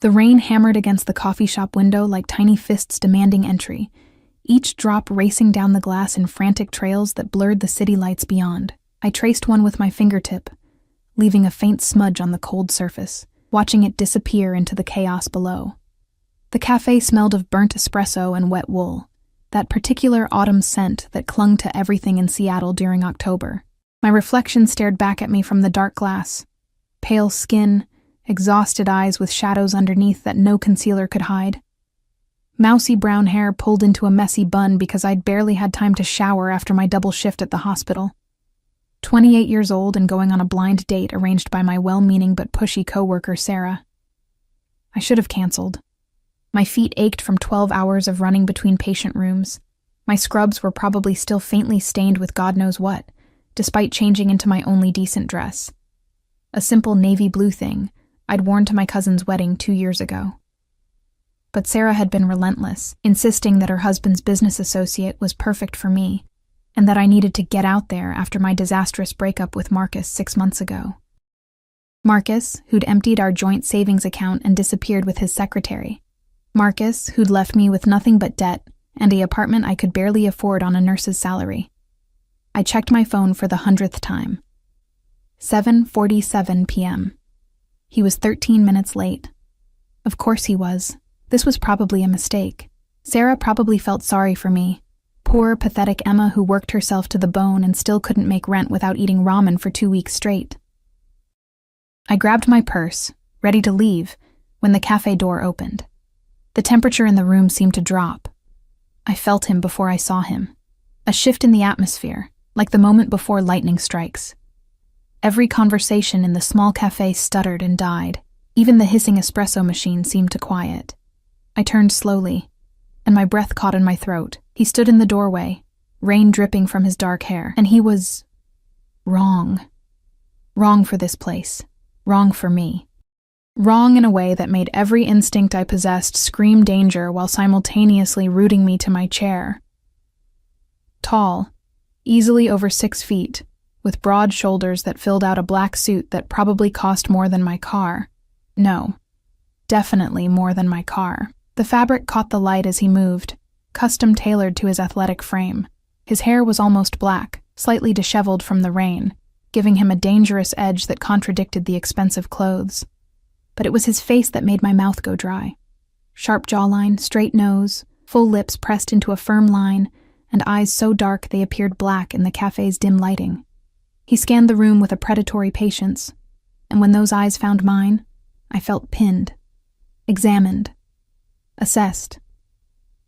The rain hammered against the coffee shop window like tiny fists demanding entry, each drop racing down the glass in frantic trails that blurred the city lights beyond. I traced one with my fingertip, leaving a faint smudge on the cold surface, watching it disappear into the chaos below. The cafe smelled of burnt espresso and wet wool, that particular autumn scent that clung to everything in Seattle during October. My reflection stared back at me from the dark glass. Pale skin, exhausted eyes with shadows underneath that no concealer could hide. Mousy brown hair pulled into a messy bun because I'd barely had time to shower after my double shift at the hospital. 28 years old and going on a blind date arranged by my well-meaning but pushy coworker Sarah. I should have canceled. My feet ached from 12 hours of running between patient rooms. My scrubs were probably still faintly stained with God knows what, despite changing into my only decent dress. A simple navy blue thing I'd worn to my cousin's wedding 2 years ago. But Sarah had been relentless, insisting that her husband's business associate was perfect for me, and that I needed to get out there after my disastrous breakup with Marcus 6 months ago. Marcus, who'd emptied our joint savings account and disappeared with his secretary. Marcus, who'd left me with nothing but debt and an apartment I could barely afford on a nurse's salary. I checked my phone for the 100th time. 7:47 p.m. He was 13 minutes late. Of course he was. This was probably a mistake. Sarah probably felt sorry for me. Poor, pathetic Emma who worked herself to the bone and still couldn't make rent without eating ramen for 2 weeks straight. I grabbed my purse, ready to leave, when the cafe door opened. The temperature in the room seemed to drop. I felt him before I saw him. A shift in the atmosphere, like the moment before lightning strikes. Every conversation in the small cafe stuttered and died. Even the hissing espresso machine seemed to quiet. I turned slowly, and my breath caught in my throat. He stood in the doorway, rain dripping from his dark hair, and he was wrong. Wrong for this place. Wrong for me. Wrong in a way that made every instinct I possessed scream danger while simultaneously rooting me to my chair. Tall, easily over 6 feet, with broad shoulders that filled out a black suit that probably cost more than my car. No, definitely more than my car. The fabric caught the light as he moved, custom tailored to his athletic frame. His hair was almost black, slightly disheveled from the rain, giving him a dangerous edge that contradicted the expensive clothes. But it was his face that made my mouth go dry. Sharp jawline, straight nose, full lips pressed into a firm line, and eyes so dark they appeared black in the cafe's dim lighting. He scanned the room with a predatory patience, and when those eyes found mine, I felt pinned, examined, assessed.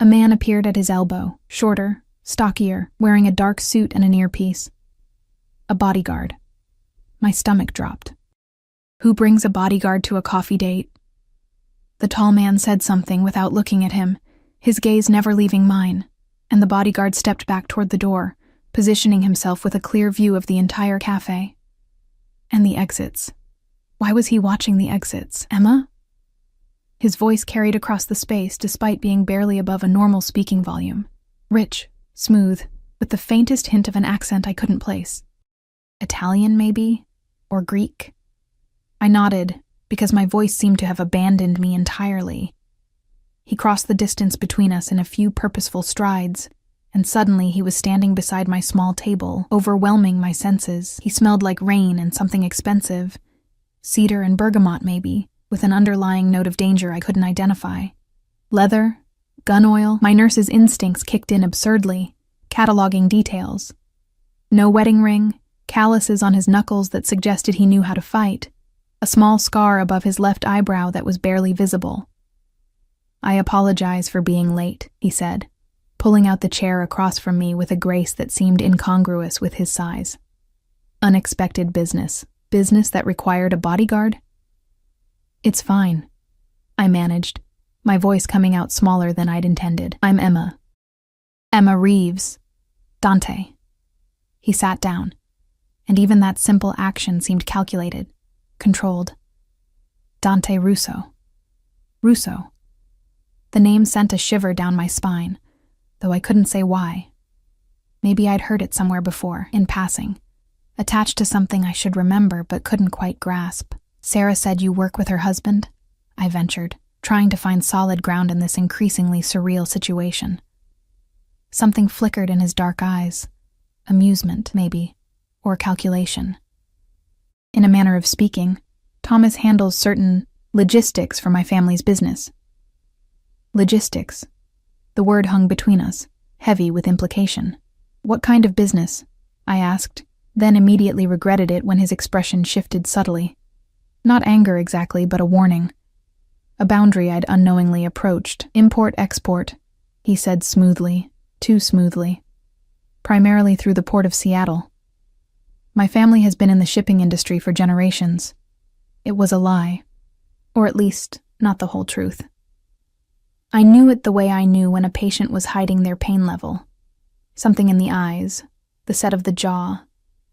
A man appeared at his elbow, shorter, stockier, wearing a dark suit and an earpiece. A bodyguard. My stomach dropped. Who brings a bodyguard to a coffee date? The tall man said something without looking at him, his gaze never leaving mine, and the bodyguard stepped back toward the door, positioning himself with a clear view of the entire cafe. And the exits. Why was he watching the exits? Emma? His voice carried across the space despite being barely above a normal speaking volume. Rich, smooth, with the faintest hint of an accent I couldn't place. Italian, maybe? Or Greek? I nodded, because my voice seemed to have abandoned me entirely. He crossed the distance between us in a few purposeful strides, and suddenly he was standing beside my small table, overwhelming my senses. He smelled like rain and something expensive. Cedar and bergamot, maybe, with an underlying note of danger I couldn't identify. Leather, gun oil, my nurse's instincts kicked in absurdly, cataloging details. No wedding ring, calluses on his knuckles that suggested he knew how to fight, a small scar above his left eyebrow that was barely visible. "I apologize for being late," he said, pulling out the chair across from me with a grace that seemed incongruous with his size. Unexpected business. Business that required a bodyguard? "It's fine," I managed, my voice coming out smaller than I'd intended. "I'm Emma. Emma Reeves. Dante." He sat down, and even that simple action seemed calculated, controlled. Dante Russo. Russo. The name sent a shiver down my spine, though I couldn't say why. Maybe I'd heard it somewhere before, in passing, attached to something I should remember but couldn't quite grasp. "Sarah said you work with her husband?" I ventured, trying to find solid ground in this increasingly surreal situation. Something flickered in his dark eyes. Amusement, maybe, or calculation. In a manner of speaking, Thomas handles certain logistics for my family's business. Logistics. The word hung between us, heavy with implication. What kind of business? I asked, then immediately regretted it when his expression shifted subtly. Not anger exactly, but a warning. A boundary I'd unknowingly approached. Import-export, he said smoothly, too smoothly. Primarily through the port of Seattle. My family has been in the shipping industry for generations. It was a lie. Or at least, not the whole truth. I knew it the way I knew when a patient was hiding their pain level. Something in the eyes, the set of the jaw,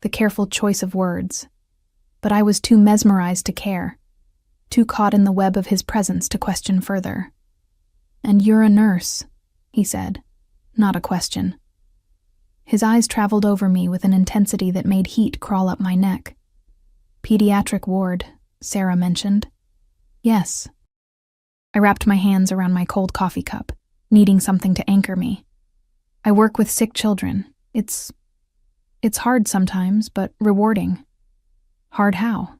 the careful choice of words. But I was too mesmerized to care, too caught in the web of his presence to question further. "And you're a nurse," he said, not a question. His eyes traveled over me with an intensity that made heat crawl up my neck. "Pediatric ward," Sarah mentioned. "Yes." I wrapped my hands around my cold coffee cup, needing something to anchor me. "I work with sick children. It's hard sometimes, but rewarding." "Hard how?"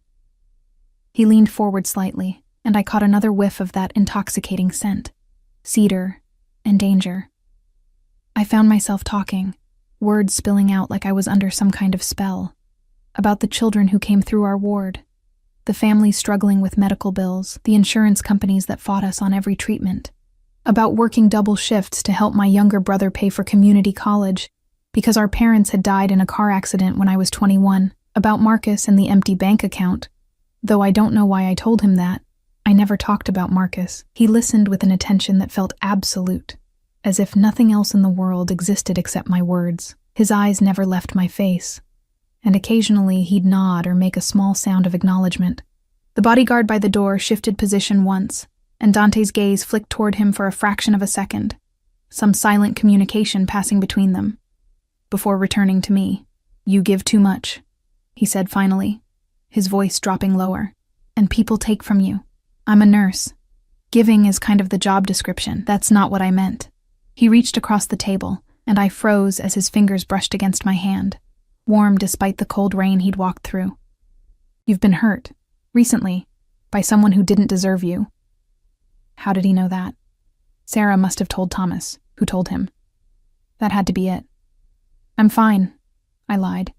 He leaned forward slightly, and I caught another whiff of that intoxicating scent. Cedar and danger. I found myself talking, words spilling out like I was under some kind of spell, about the children who came through our ward, the families struggling with medical bills, the insurance companies that fought us on every treatment, about working double shifts to help my younger brother pay for community college because our parents had died in a car accident when I was 21, about Marcus and the empty bank account. Though I don't know why I told him that, I never talked about Marcus. He listened with an attention that felt absolute, as if nothing else in the world existed except my words. His eyes never left my face, and occasionally he'd nod or make a small sound of acknowledgement. The bodyguard by the door shifted position once, and Dante's gaze flicked toward him for a fraction of a second, some silent communication passing between them, before returning to me. "You give too much," he said finally, his voice dropping lower. "And people take from you. I'm a nurse. Giving is kind of the job description. That's not what I meant." He reached across the table, and I froze as his fingers brushed against my hand, warm despite the cold rain he'd walked through. "You've been hurt, recently, by someone who didn't deserve you." How did he know that? Sarah must have told Thomas, who told him. That had to be it. "I'm fine," I lied.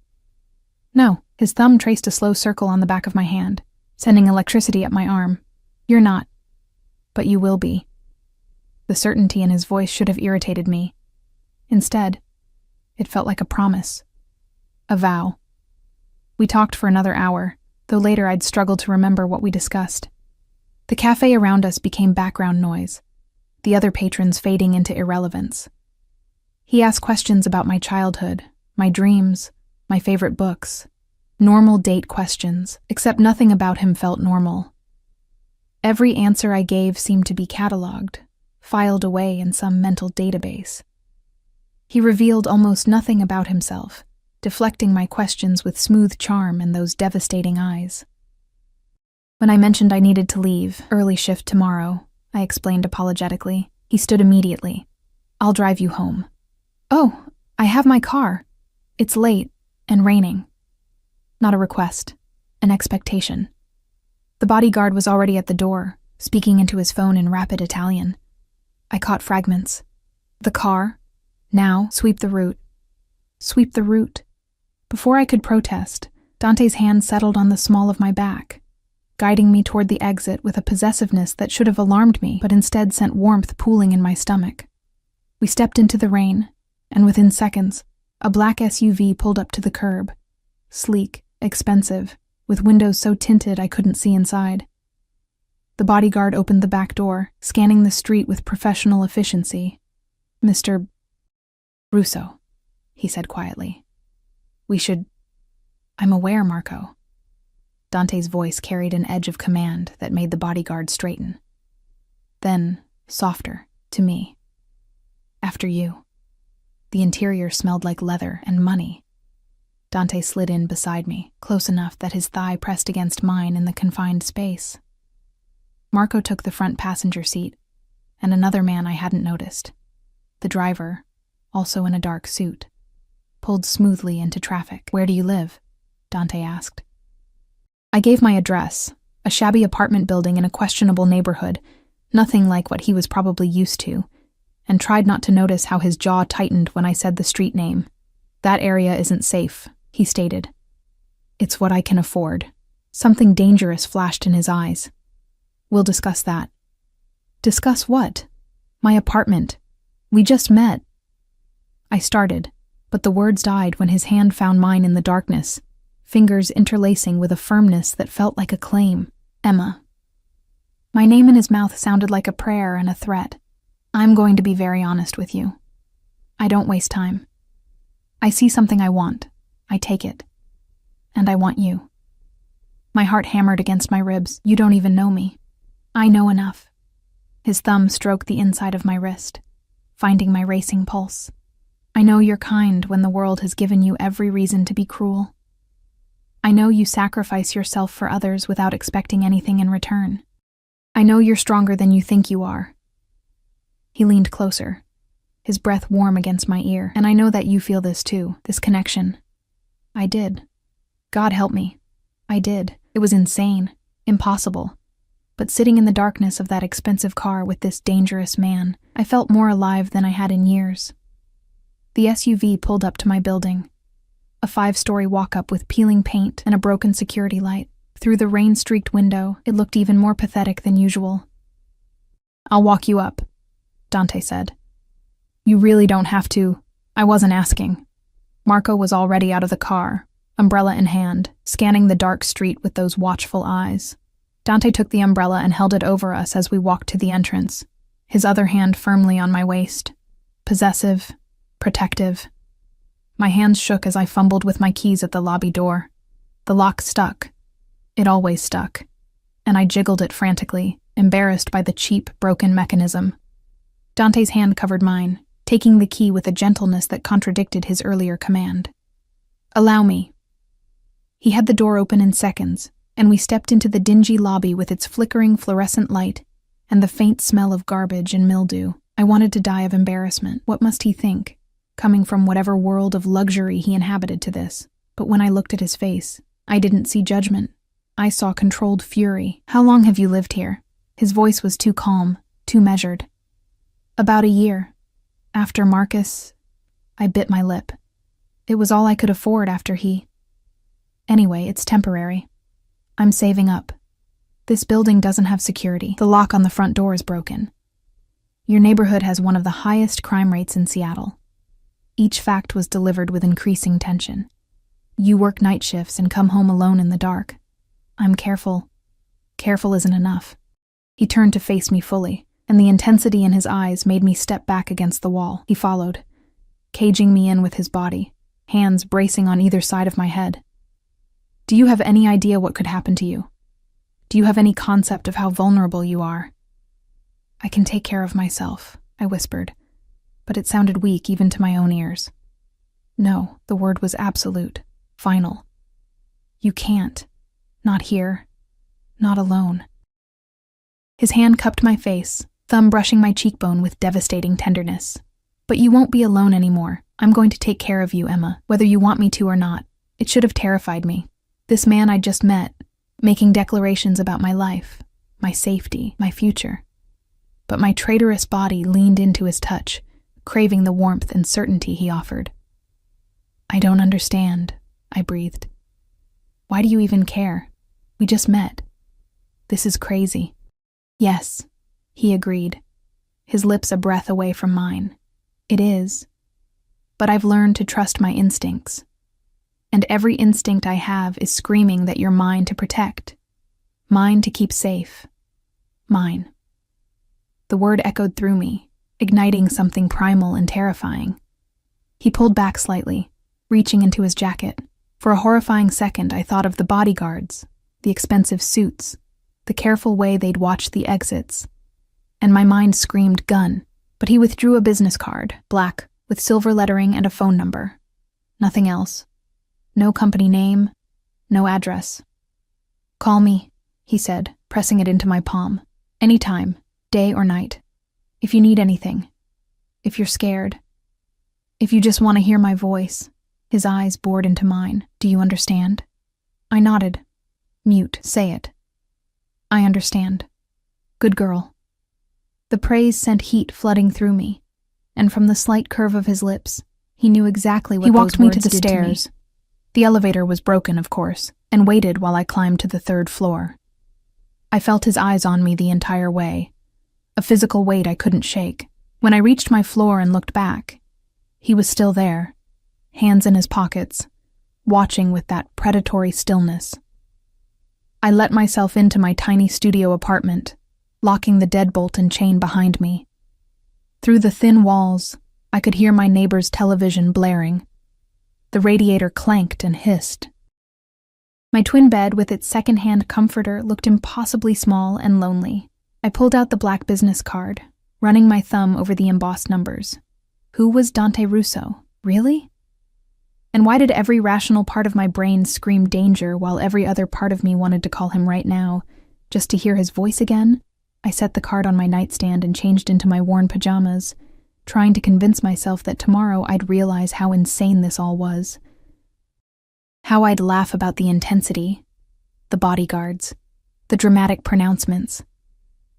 "No," his thumb traced a slow circle on the back of my hand, sending electricity up my arm. "You're not. But you will be." The certainty in his voice should have irritated me. Instead, it felt like a promise. A vow. We talked for another hour, though later I'd struggled to remember what we discussed. The cafe around us became background noise, the other patrons fading into irrelevance. He asked questions about my childhood, my dreams, my favorite books. Normal date questions, except nothing about him felt normal. Every answer I gave seemed to be catalogued, filed away in some mental database. He revealed almost nothing about himself, deflecting my questions with smooth charm and those devastating eyes. When I mentioned I needed to leave, early shift tomorrow, I explained apologetically. He stood immediately. "I'll drive you home." "Oh, I have my car. It's late and raining." Not a request, an expectation. The bodyguard was already at the door, speaking into his phone in rapid Italian. I caught fragments. "The car? Now, sweep the route." Sweep the route. Before I could protest, Dante's hand settled on the small of my back, guiding me toward the exit with a possessiveness that should have alarmed me, but instead sent warmth pooling in my stomach. We stepped into the rain, and within seconds, a black SUV pulled up to the curb. Sleek, expensive, with windows so tinted I couldn't see inside. The bodyguard opened the back door, scanning the street with professional efficiency. "Mr. Russo," he said quietly. "I'm aware, Marco." Dante's voice carried an edge of command that made the bodyguard straighten. Then, softer, to me. "After you." The interior smelled like leather and money. Dante slid in beside me, close enough that his thigh pressed against mine in the confined space. Marco took the front passenger seat, and another man I hadn't noticed. The driver, also in a dark suit, pulled smoothly into traffic. "Where do you live?" Dante asked. I gave my address, a shabby apartment building in a questionable neighborhood, nothing like what he was probably used to, and tried not to notice how his jaw tightened when I said the street name. "That area isn't safe," he stated. "It's what I can afford." Something dangerous flashed in his eyes. "We'll discuss that." "Discuss what?" "My apartment. We just met." I started, but the words died when his hand found mine in the darkness, fingers interlacing with a firmness that felt like a claim. "Emma." My name in his mouth sounded like a prayer and a threat. "I'm going to be very honest with you. I don't waste time. I see something I want. I take it. And I want you." My heart hammered against my ribs. "You don't even know me." "I know enough." His thumb stroked the inside of my wrist, finding my racing pulse. "I know you're kind when the world has given you every reason to be cruel. I know you sacrifice yourself for others without expecting anything in return. I know you're stronger than you think you are." He leaned closer, his breath warm against my ear. "And I know that you feel this too, this connection." I did. God help me. I did. It was insane, impossible. But sitting in the darkness of that expensive car with this dangerous man, I felt more alive than I had in years. The SUV pulled up to my building, a 5-story walk-up with peeling paint and a broken security light. Through the rain-streaked window, it looked even more pathetic than usual. "I'll walk you up," Dante said. "You really don't have to." I wasn't asking. Marco was already out of the car, umbrella in hand, scanning the dark street with those watchful eyes. Dante took the umbrella and held it over us as we walked to the entrance, his other hand firmly on my waist. Possessive, protective. My hands shook as I fumbled with my keys at the lobby door. The lock stuck. It always stuck, and I jiggled it frantically, embarrassed by the cheap, broken mechanism. Dante's hand covered mine, taking the key with a gentleness that contradicted his earlier command. "Allow me." He had the door open in seconds, and we stepped into the dingy lobby with its flickering fluorescent light and the faint smell of garbage and mildew. I wanted to die of embarrassment. What must he think, coming from whatever world of luxury he inhabited to this? But when I looked at his face, I didn't see judgment. I saw controlled fury. "How long have you lived here?" His voice was too calm, too measured. "About a year. After Marcus..." I bit my lip. It was all I could afford after he... "Anyway, it's temporary. I'm saving up. This building doesn't have security. The lock on the front door is broken. Your neighborhood has one of the highest crime rates in Seattle." Each fact was delivered with increasing tension. "You work night shifts and come home alone in the dark. I'm careful. Careful isn't enough." He turned to face me fully, and the intensity in his eyes made me step back against the wall. He followed, caging me in with his body, hands bracing on either side of my head. "Do you have any idea what could happen to you? Do you have any concept of how vulnerable you are?" "I can take care of myself," I whispered, but it sounded weak even to my own ears. No, the word was absolute, final. "You can't. Not here. Not alone." His hand cupped my face, thumb brushing my cheekbone with devastating tenderness. "But you won't be alone anymore. I'm going to take care of you, Emma, whether you want me to or not." It should have terrified me. This man I'd just met, making declarations about my life, my safety, my future. But my traitorous body leaned into his touch, craving the warmth and certainty he offered. "I don't understand," I breathed. "Why do you even care? We just met. This is crazy." "Yes," he agreed, his lips a breath away from mine. "It is. But I've learned to trust my instincts. And every instinct I have is screaming that you're mine to protect. Mine to keep safe. Mine." The word echoed through me, igniting something primal and terrifying. He pulled back slightly, reaching into his jacket. For a horrifying second, I thought of the bodyguards, the expensive suits, the careful way they'd watch the exits, and my mind screamed gun. But he withdrew a business card, black, with silver lettering and a phone number. Nothing else. No company name, no address. "Call me," he said, pressing it into my palm. Anytime, day or night. If you need anything. If you're scared. If you just want to hear my voice. His eyes bored into mine. Do you understand? I nodded. Mute, say it. I understand. Good girl. The praise sent heat flooding through me, and from the slight curve of his lips, he knew exactly what those words did to me. He walked me to the stairs. The elevator was broken, of course, and waited while I climbed to the 3rd floor. I felt his eyes on me the entire way, a physical weight I couldn't shake. When I reached my floor and looked back, he was still there, hands in his pockets, watching with that predatory stillness. I let myself into my tiny studio apartment, locking the deadbolt and chain behind me. Through the thin walls, I could hear my neighbor's television blaring. The radiator clanked and hissed. My twin bed with its second-hand comforter looked impossibly small and lonely. I pulled out the black business card, running my thumb over the embossed numbers. Who was Dante Russo? Really? And why did every rational part of my brain scream danger while every other part of me wanted to call him right now, just to hear his voice again? I set the card on my nightstand and changed into my worn pajamas, trying to convince myself that tomorrow I'd realize how insane this all was. How I'd laugh about the intensity, the bodyguards, the dramatic pronouncements.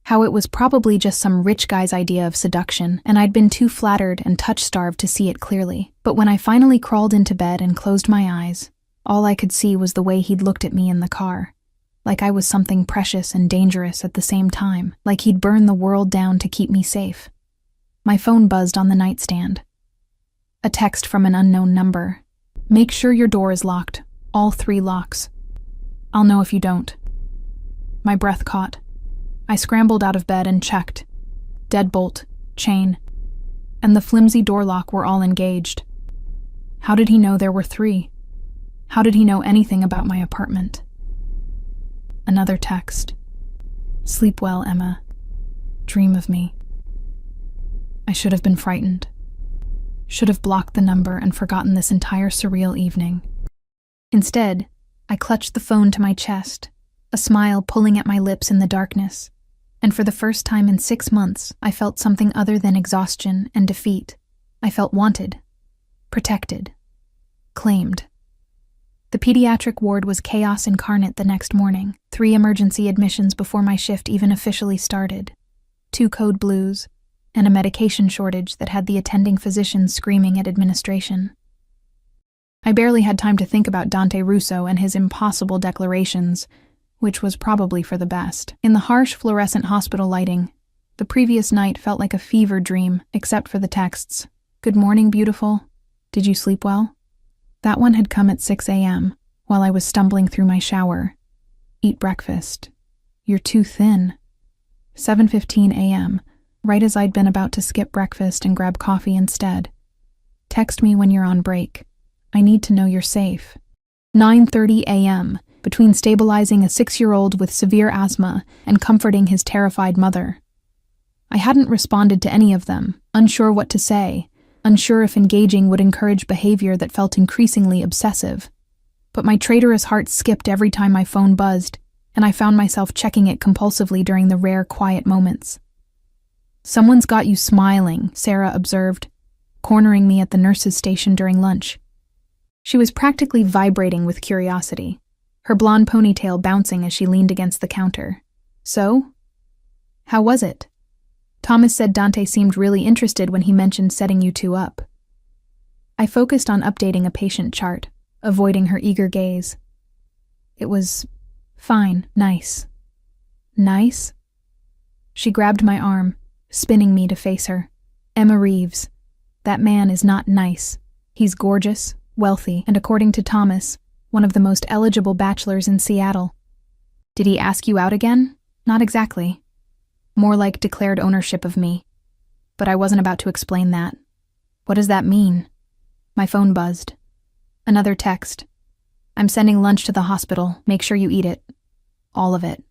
How it was probably just some rich guy's idea of seduction, and I'd been too flattered and touch-starved to see it clearly. But when I finally crawled into bed and closed my eyes, all I could see was the way he'd looked at me in the car, like I was something precious and dangerous at the same time, like he'd burn the world down to keep me safe. My phone buzzed on the nightstand. A text from an unknown number. Make sure your door is locked, all 3 locks. I'll know if you don't. My breath caught. I scrambled out of bed and checked. Deadbolt, chain, and the flimsy door lock were all engaged. How did he know there were 3? How did he know anything about my apartment? Another text. Sleep well, Emma. Dream of me. I should have been frightened. Should have blocked the number and forgotten this entire surreal evening. Instead, I clutched the phone to my chest, a smile pulling at my lips in the darkness, and for the first time in 6 months, I felt something other than exhaustion and defeat. I felt wanted, protected, claimed. The pediatric ward was chaos incarnate the next morning. 3 emergency admissions before my shift even officially started. 2 code blues, and a medication shortage that had the attending physicians screaming at administration. I barely had time to think about Dante Russo and his impossible declarations, which was probably for the best. In the harsh fluorescent hospital lighting, the previous night felt like a fever dream, except for the texts. Good morning, beautiful. Did you sleep well? That one had come at 6 a.m., while I was stumbling through my shower. Eat breakfast. You're too thin. 7:15 a.m., right as I'd been about to skip breakfast and grab coffee instead. Text me when you're on break. I need to know you're safe. 9:30 a.m., between stabilizing a 6-year-old with severe asthma and comforting his terrified mother. I hadn't responded to any of them, unsure what to say, unsure if engaging would encourage behavior that felt increasingly obsessive. But my traitorous heart skipped every time my phone buzzed, and I found myself checking it compulsively during the rare quiet moments. Someone's got you smiling, Sarah observed, cornering me at the nurse's station during lunch. She was practically vibrating with curiosity, her blonde ponytail bouncing as she leaned against the counter. So? How was it? Thomas said Dante seemed really interested when he mentioned setting you 2 up. I focused on updating a patient chart, avoiding her eager gaze. It was fine, nice. Nice? She grabbed my arm, spinning me to face her. Emma Reeves. That man is not nice. He's gorgeous, wealthy, and according to Thomas, one of the most eligible bachelors in Seattle. Did he ask you out again? Not exactly. More like declared ownership of me. But I wasn't about to explain that. What does that mean? My phone buzzed. Another text. I'm sending lunch to the hospital. Make sure you eat it. All of it.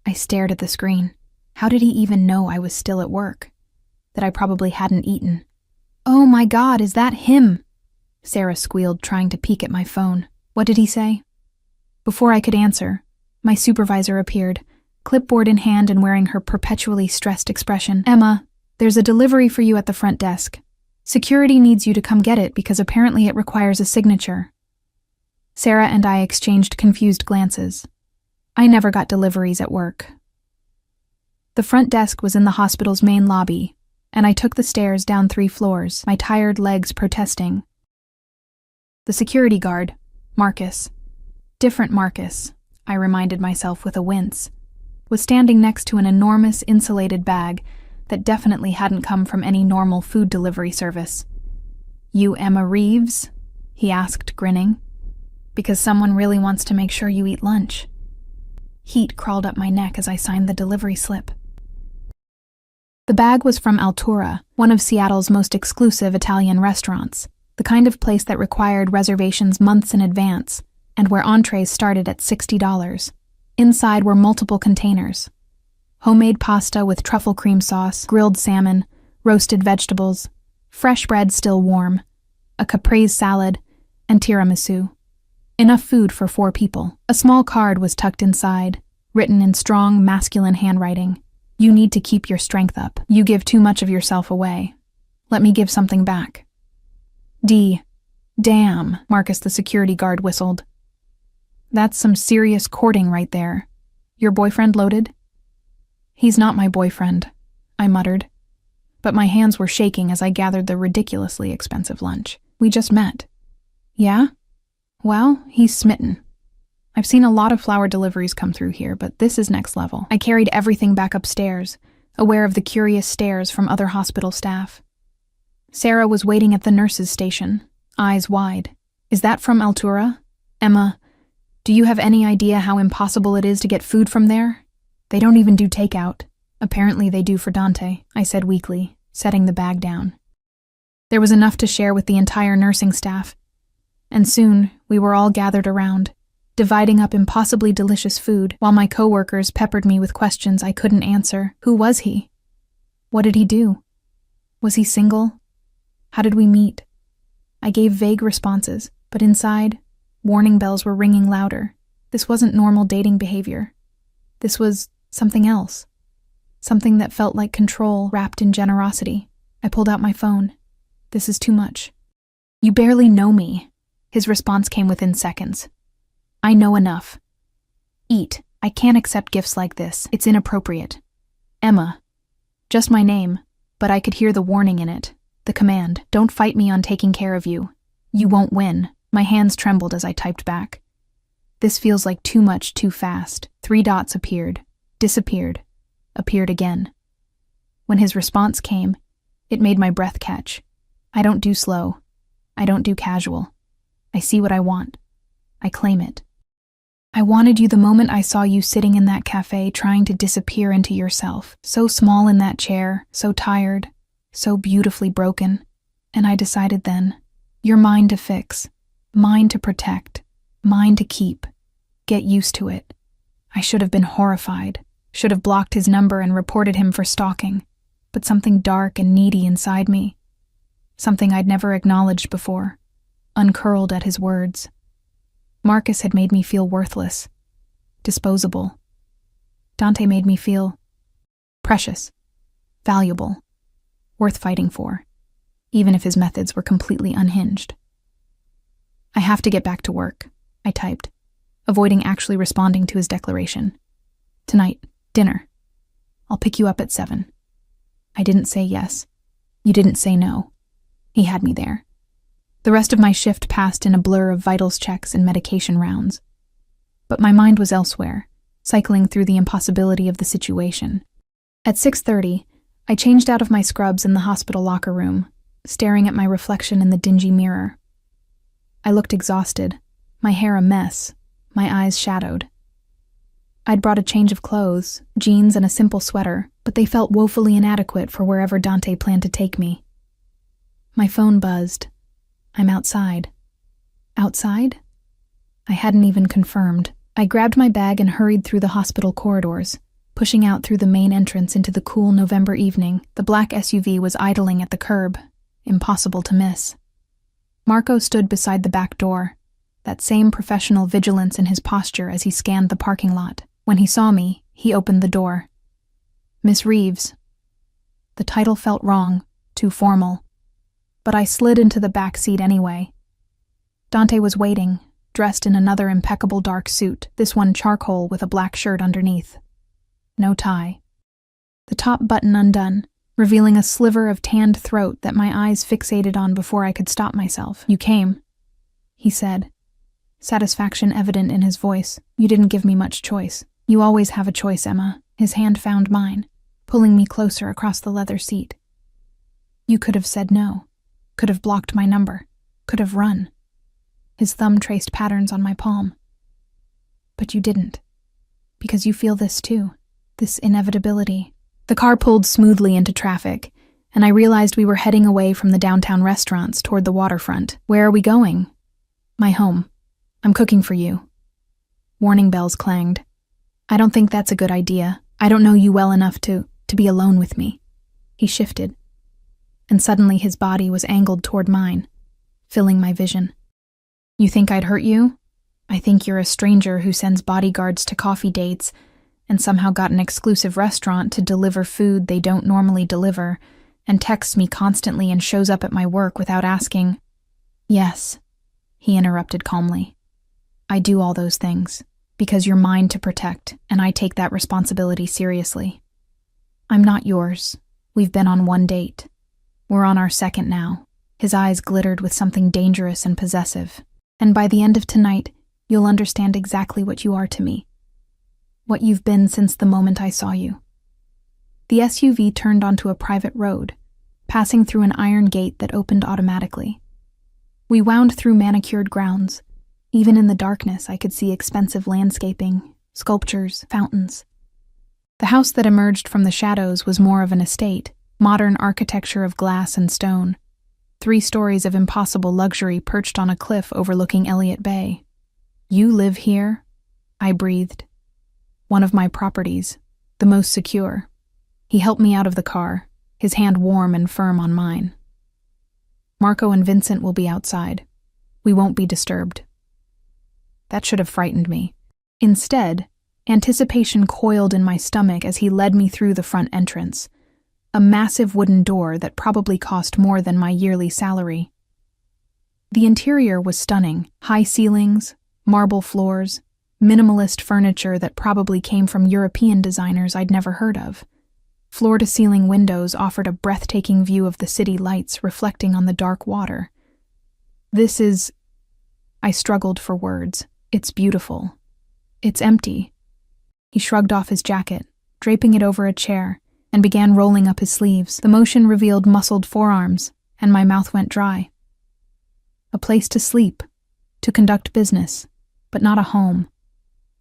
I stared at the screen. How did he even know I was still at work? That I probably hadn't eaten? Oh my God, is that him? Sarah squealed, trying to peek at my phone. What did he say? Before I could answer, my supervisor appeared, clipboard in hand and wearing her perpetually stressed expression. "Emma, there's a delivery for you at the front desk. Security needs you to come get it because apparently it requires a signature." Sarah and I exchanged confused glances. I never got deliveries at work. The front desk was in the hospital's main lobby, and I took the stairs down 3 floors, my tired legs protesting. The security guard, Marcus, different Marcus, I reminded myself with a wince, was standing next to an enormous insulated bag that definitely hadn't come from any normal food delivery service. "You Emma Reeves?" he asked, grinning. "Because someone really wants to make sure you eat lunch." Heat crawled up my neck as I signed the delivery slip. The bag was from Altura, one of Seattle's most exclusive Italian restaurants, the kind of place that required reservations months in advance, and where entrees started at $60. Inside were multiple containers: homemade pasta with truffle cream sauce, grilled salmon, roasted vegetables, fresh bread still warm, a caprese salad, and tiramisu. Enough food for 4 people. A small card was tucked inside, written in strong, masculine handwriting. "You need to keep your strength up. You give too much of yourself away. Let me give something back." Damn, Marcus the security guard whistled. "That's some serious courting right there. Your boyfriend loaded?" "He's not my boyfriend," I muttered, but my hands were shaking as I gathered the ridiculously expensive lunch. "We just met." "Yeah? Well, he's smitten. I've seen a lot of flower deliveries come through here, but this is next level." I carried everything back upstairs, aware of the curious stares from other hospital staff. Sarah was waiting at the nurse's station, eyes wide. "Is that from Altura? Emma, do you have any idea how impossible it is to get food from there? They don't even do takeout." "Apparently they do for Dante," I said weakly, setting the bag down. There was enough to share with the entire nursing staff, and soon we were all gathered around, dividing up impossibly delicious food, while my coworkers peppered me with questions I couldn't answer. Who was he? What did he do? Was he single? How did we meet? I gave vague responses, but inside, warning bells were ringing louder. This wasn't normal dating behavior. This was something else. Something that felt like control wrapped in generosity. I pulled out my phone. "This is too much." "You barely know me." His response came within seconds. "I know enough. Eat. I can't accept gifts like this. It's inappropriate." "Emma." Just my name, but I could hear the warning in it. The command, "Don't fight me on taking care of you. You won't win." My hands trembled as I typed back. "This feels like too much too fast." 3 dots appeared, disappeared, appeared again. When his response came, it made my breath catch. I don't do slow. I don't do casual. I see what I want. I claim it. "I wanted you the moment I saw you sitting in that cafe trying to disappear into yourself, so small in that chair, so tired, so beautifully broken. And I decided then, you're mine to fix, mine to protect, mine to keep. Get used to it." I should have been horrified, should have blocked his number and reported him for stalking, but something dark and needy inside me, something I'd never acknowledged before, uncurled at his words. Marcus had made me feel worthless, disposable. Dante made me feel precious, valuable, worth fighting for, even if his methods were completely unhinged. "I have to get back to work," I typed, avoiding actually responding to his declaration. "Tonight, dinner. I'll pick you up at 7. I didn't say yes. You didn't say no. He had me there. The rest of my shift passed in a blur of vitals checks and medication rounds. But my mind was elsewhere, cycling through the impossibility of the situation. At 6:30, I changed out of my scrubs in the hospital locker room, staring at my reflection in the dingy mirror. I looked exhausted, my hair a mess, my eyes shadowed. I'd brought a change of clothes, jeans and a simple sweater, but they felt woefully inadequate for wherever Dante planned to take me. My phone buzzed. I'm outside. Outside? I hadn't even confirmed. I grabbed my bag and hurried through the hospital corridors, pushing out through the main entrance into the cool November evening. The black SUV was idling at the curb, impossible to miss. Marco stood beside the back door, that same professional vigilance in his posture as he scanned the parking lot. When he saw me, He opened the door. Miss Reeves. The title felt wrong, too formal, but I slid into the back seat anyway. Dante was waiting, dressed in another impeccable dark suit, this one charcoal with a black shirt underneath. No tie. The top button undone, revealing a sliver of tanned throat that my eyes fixated on before I could stop myself. "You came," he said, satisfaction evident in his voice. "You didn't give me much choice." "You always have a choice, Emma." His hand found mine, pulling me closer across the leather seat. "You could have said no, could have blocked my number, could have run." His thumb traced patterns on my palm. "But you didn't, because you feel this too, this inevitability." The car pulled smoothly into traffic, and I realized we were heading away from the downtown restaurants toward the waterfront. "Where are we going?" "My home. I'm cooking for you." Warning bells clanged. "I don't think that's a good idea. I don't know you well enough to be alone with me." He shifted, and suddenly his body was angled toward mine, filling my vision. "You think I'd hurt you? I think you're a stranger who sends bodyguards to coffee dates and somehow got an exclusive restaurant to deliver food they don't normally deliver, and texts me constantly and shows up at my work without asking." "Yes," he interrupted calmly. "I do all those things, because you're mine to protect, and I take that responsibility seriously. I'm not yours. We've been on one date. We're on our second now." His eyes glittered with something dangerous and possessive. "And by the end of tonight, you'll understand exactly what you are to me. What you've been since the moment I saw you." The SUV turned onto a private road, passing through an iron gate that opened automatically. We wound through manicured grounds. Even in the darkness, I could see expensive landscaping, sculptures, fountains. The house that emerged from the shadows was more of an estate, modern architecture of glass and stone. 3 stories of impossible luxury perched on a cliff overlooking Elliott Bay. "You live here?" I breathed. "One of my properties, the most secure." He helped me out of the car, his hand warm and firm on mine. "Marco and Vincent will be outside. We won't be disturbed." That should have frightened me. Instead, anticipation coiled in my stomach as he led me through the front entrance, a massive wooden door that probably cost more than my yearly salary. The interior was stunning: high ceilings, marble floors, minimalist furniture that probably came from European designers I'd never heard of. Floor-to-ceiling windows offered a breathtaking view of the city lights reflecting on the dark water. "This is..." I struggled for words. "It's beautiful. It's empty." He shrugged off his jacket, draping it over a chair, and began rolling up his sleeves. The motion revealed muscled forearms, and my mouth went dry. A place to sleep, to conduct business, but not a home.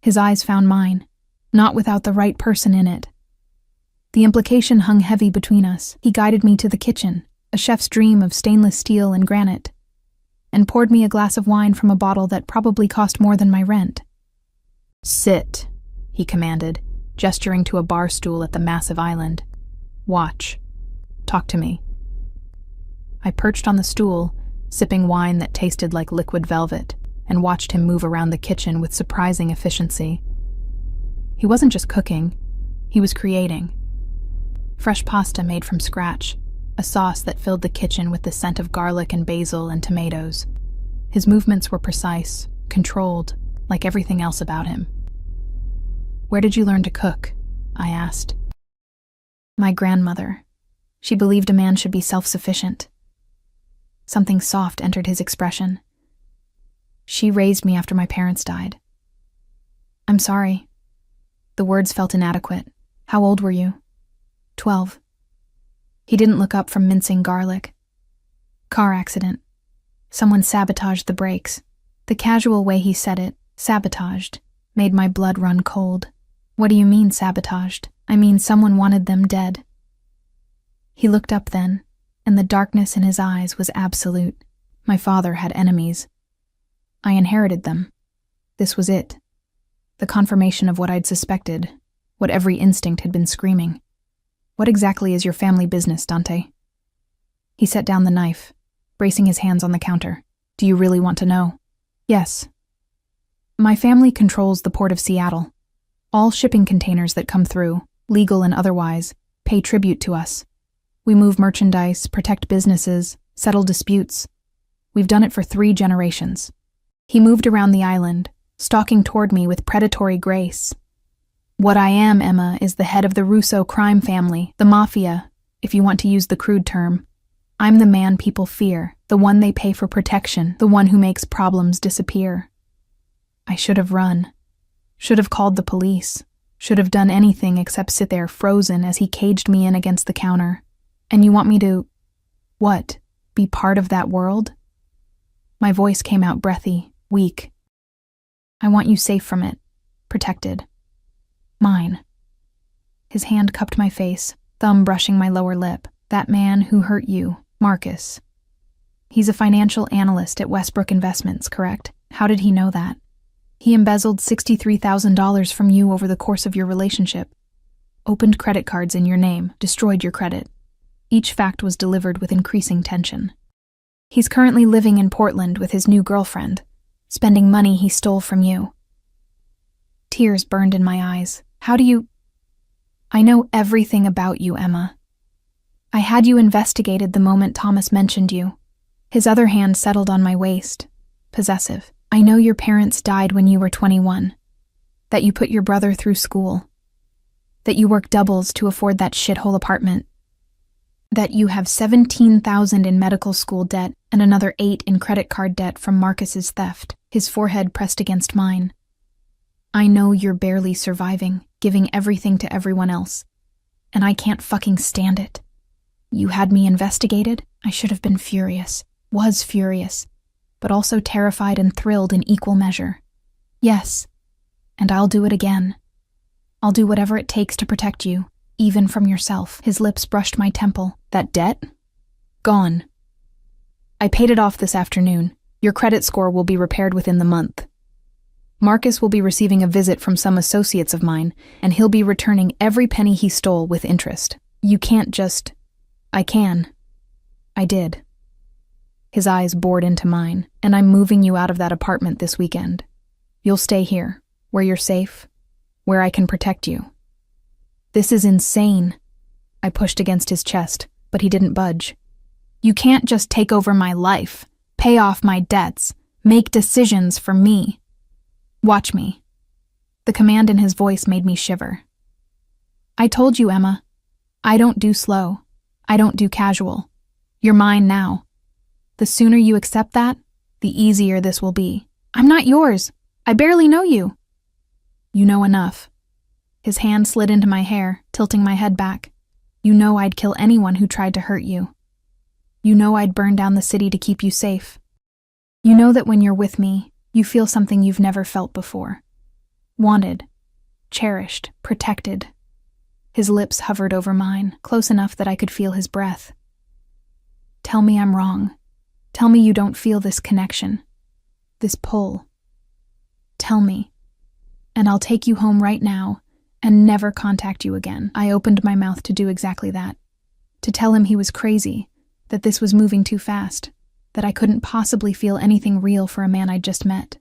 His eyes found mine, not without the right person in it. The implication hung heavy between us. He guided me to the kitchen, a chef's dream of stainless steel and granite, and poured me a glass of wine from a bottle that probably cost more than my rent. "Sit," he commanded, gesturing to a bar stool at the massive island. "Watch. Talk to me." I perched on the stool, sipping wine that tasted like liquid velvet, and watched him move around the kitchen with surprising efficiency. He wasn't just cooking, he was creating. Fresh pasta made from scratch, a sauce that filled the kitchen with the scent of garlic and basil and tomatoes. His movements were precise, controlled, like everything else about him. "Where did you learn to cook?" I asked. "My grandmother. She believed a man should be self-sufficient." Something soft entered his expression. "She raised me after my parents died." "I'm sorry." The words felt inadequate. "How old were you?" 12. He didn't look up from mincing garlic. "Car accident. Someone sabotaged the brakes." The casual way he said it, sabotaged, made my blood run cold. "What do you mean, sabotaged?" "I mean someone wanted them dead." He looked up then, and the darkness in his eyes was absolute. My father had enemies. I inherited them. This was it. The confirmation of what I'd suspected, what every instinct had been screaming. "What exactly is your family business, Dante?" He set down the knife, bracing his hands on the counter. "Do you really want to know?" "Yes." "My family controls the Port of Seattle. All shipping containers that come through, legal and otherwise, pay tribute to us. We move merchandise, protect businesses, settle disputes. We've done it for 3 generations. He moved around the island, stalking toward me with predatory grace. What I am, Emma, is the head of the Russo crime family, the Mafia, if you want to use the crude term. I'm the man people fear, the one they pay for protection, the one who makes problems disappear. I should have run. Should have called the police. Should have done anything except sit there frozen as he caged me in against the counter. And you want me to, what, be part of that world? My voice came out breathy, weak. I want you safe from it, protected. Mine. His hand cupped my face, thumb brushing my lower lip. That man who hurt you, Marcus. He's a financial analyst at Westbrook Investments, correct? How did he know that? He embezzled $63,000 from you over the course of your relationship. Opened credit cards in your name, destroyed your credit. Each fact was delivered with increasing tension. He's currently living in Portland with his new girlfriend, spending money he stole from you. Tears burned in my eyes. How do you... I know everything about you, Emma. I had you investigated the moment Thomas mentioned you. His other hand settled on my waist, possessive. I know your parents died when you were 21, that you put your brother through school, that you work doubles to afford that shithole apartment, that you have $17,000 in medical school debt and another $8,000 in credit card debt from Marcus's theft, his forehead pressed against mine. I know you're barely surviving, giving everything to everyone else, and I can't fucking stand it. You had me investigated? I should have been furious, was furious, but also terrified and thrilled in equal measure. Yes, and I'll do it again. I'll do whatever it takes to protect you, even from yourself. His lips brushed my temple. That debt? Gone. I paid it off this afternoon. Your credit score will be repaired within the month. Marcus will be receiving a visit from some associates of mine, and he'll be returning every penny he stole with interest. You can't just... I can. I did. His eyes bored into mine, and I'm moving you out of that apartment this weekend. You'll stay here, where you're safe, where I can protect you. This is insane. I pushed against his chest, but he didn't budge. You can't just take over my life, pay off my debts, make decisions for me. Watch me. The command in his voice made me shiver. I told you, Emma. I don't do slow. I don't do casual. You're mine now. The sooner you accept that, the easier this will be. I'm not yours. I barely know you. You know enough. His hand slid into my hair, tilting my head back. You know I'd kill anyone who tried to hurt you. You know I'd burn down the city to keep you safe. You know that when you're with me, you feel something you've never felt before. Wanted, cherished, protected. His lips hovered over mine, close enough that I could feel his breath. Tell me I'm wrong. Tell me you don't feel this connection, this pull. Tell me, and I'll take you home right now and never contact you again. I opened my mouth to do exactly that, to tell him he was crazy, that this was moving too fast, that I couldn't possibly feel anything real for a man I'd just met.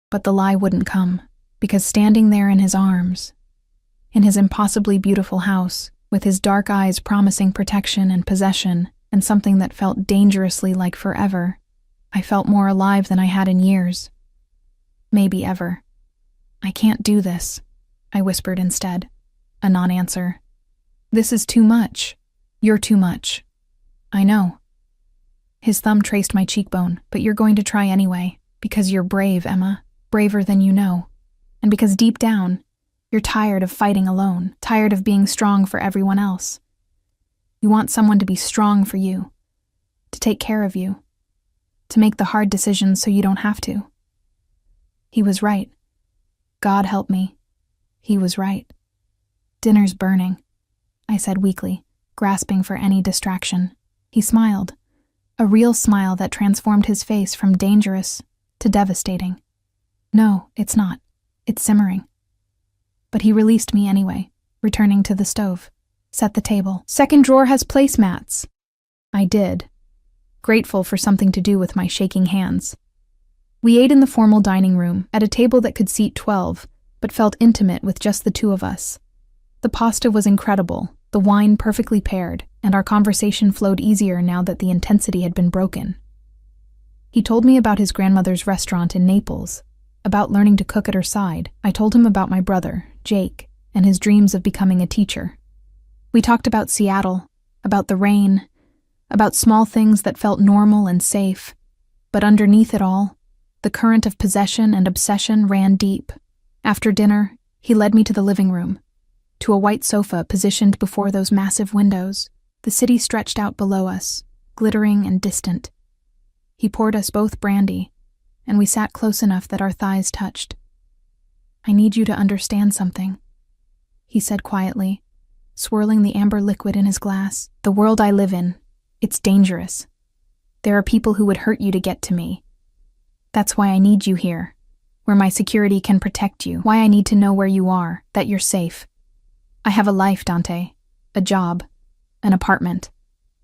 But the lie wouldn't come, because standing there in his arms, in his impossibly beautiful house, with his dark eyes promising protection and possession, and something that felt dangerously like forever, I felt more alive than I had in years. Maybe ever. I can't do this, I whispered instead, a non-answer. This is too much. You're too much. I know. His thumb traced my cheekbone, but you're going to try anyway, because you're brave, Emma, braver than you know, and because deep down, you're tired of fighting alone, tired of being strong for everyone else. You want someone to be strong for you, to take care of you, to make the hard decisions so you don't have to. He was right. God help me. He was right. Dinner's burning, I said weakly, grasping for any distraction. He smiled, a real smile that transformed his face from dangerous to devastating. No, it's not. It's simmering. But he released me anyway, returning to the stove. Set the table. Second drawer has placemats. I did, grateful for something to do with my shaking hands. We ate in the formal dining room, at a table that could seat 12, but felt intimate with just the two of us. The pasta was incredible, the wine perfectly paired, and our conversation flowed easier now that the intensity had been broken. He told me about his grandmother's restaurant in Naples, about learning to cook at her side. I told him about my brother, Jake, and his dreams of becoming a teacher. We talked about Seattle, about the rain, about small things that felt normal and safe, but underneath it all, the current of possession and obsession ran deep. After dinner, he led me to the living room, to a white sofa positioned before those massive windows. The city stretched out below us, glittering and distant. He poured us both brandy, and we sat close enough that our thighs touched. "I need you to understand something," he said quietly, swirling the amber liquid in his glass. "The world I live in, it's dangerous. There are people who would hurt you to get to me. That's why I need you here, where my security can protect you, why I need to know where you are, that you're safe. I have a life, Dante, a job, an apartment,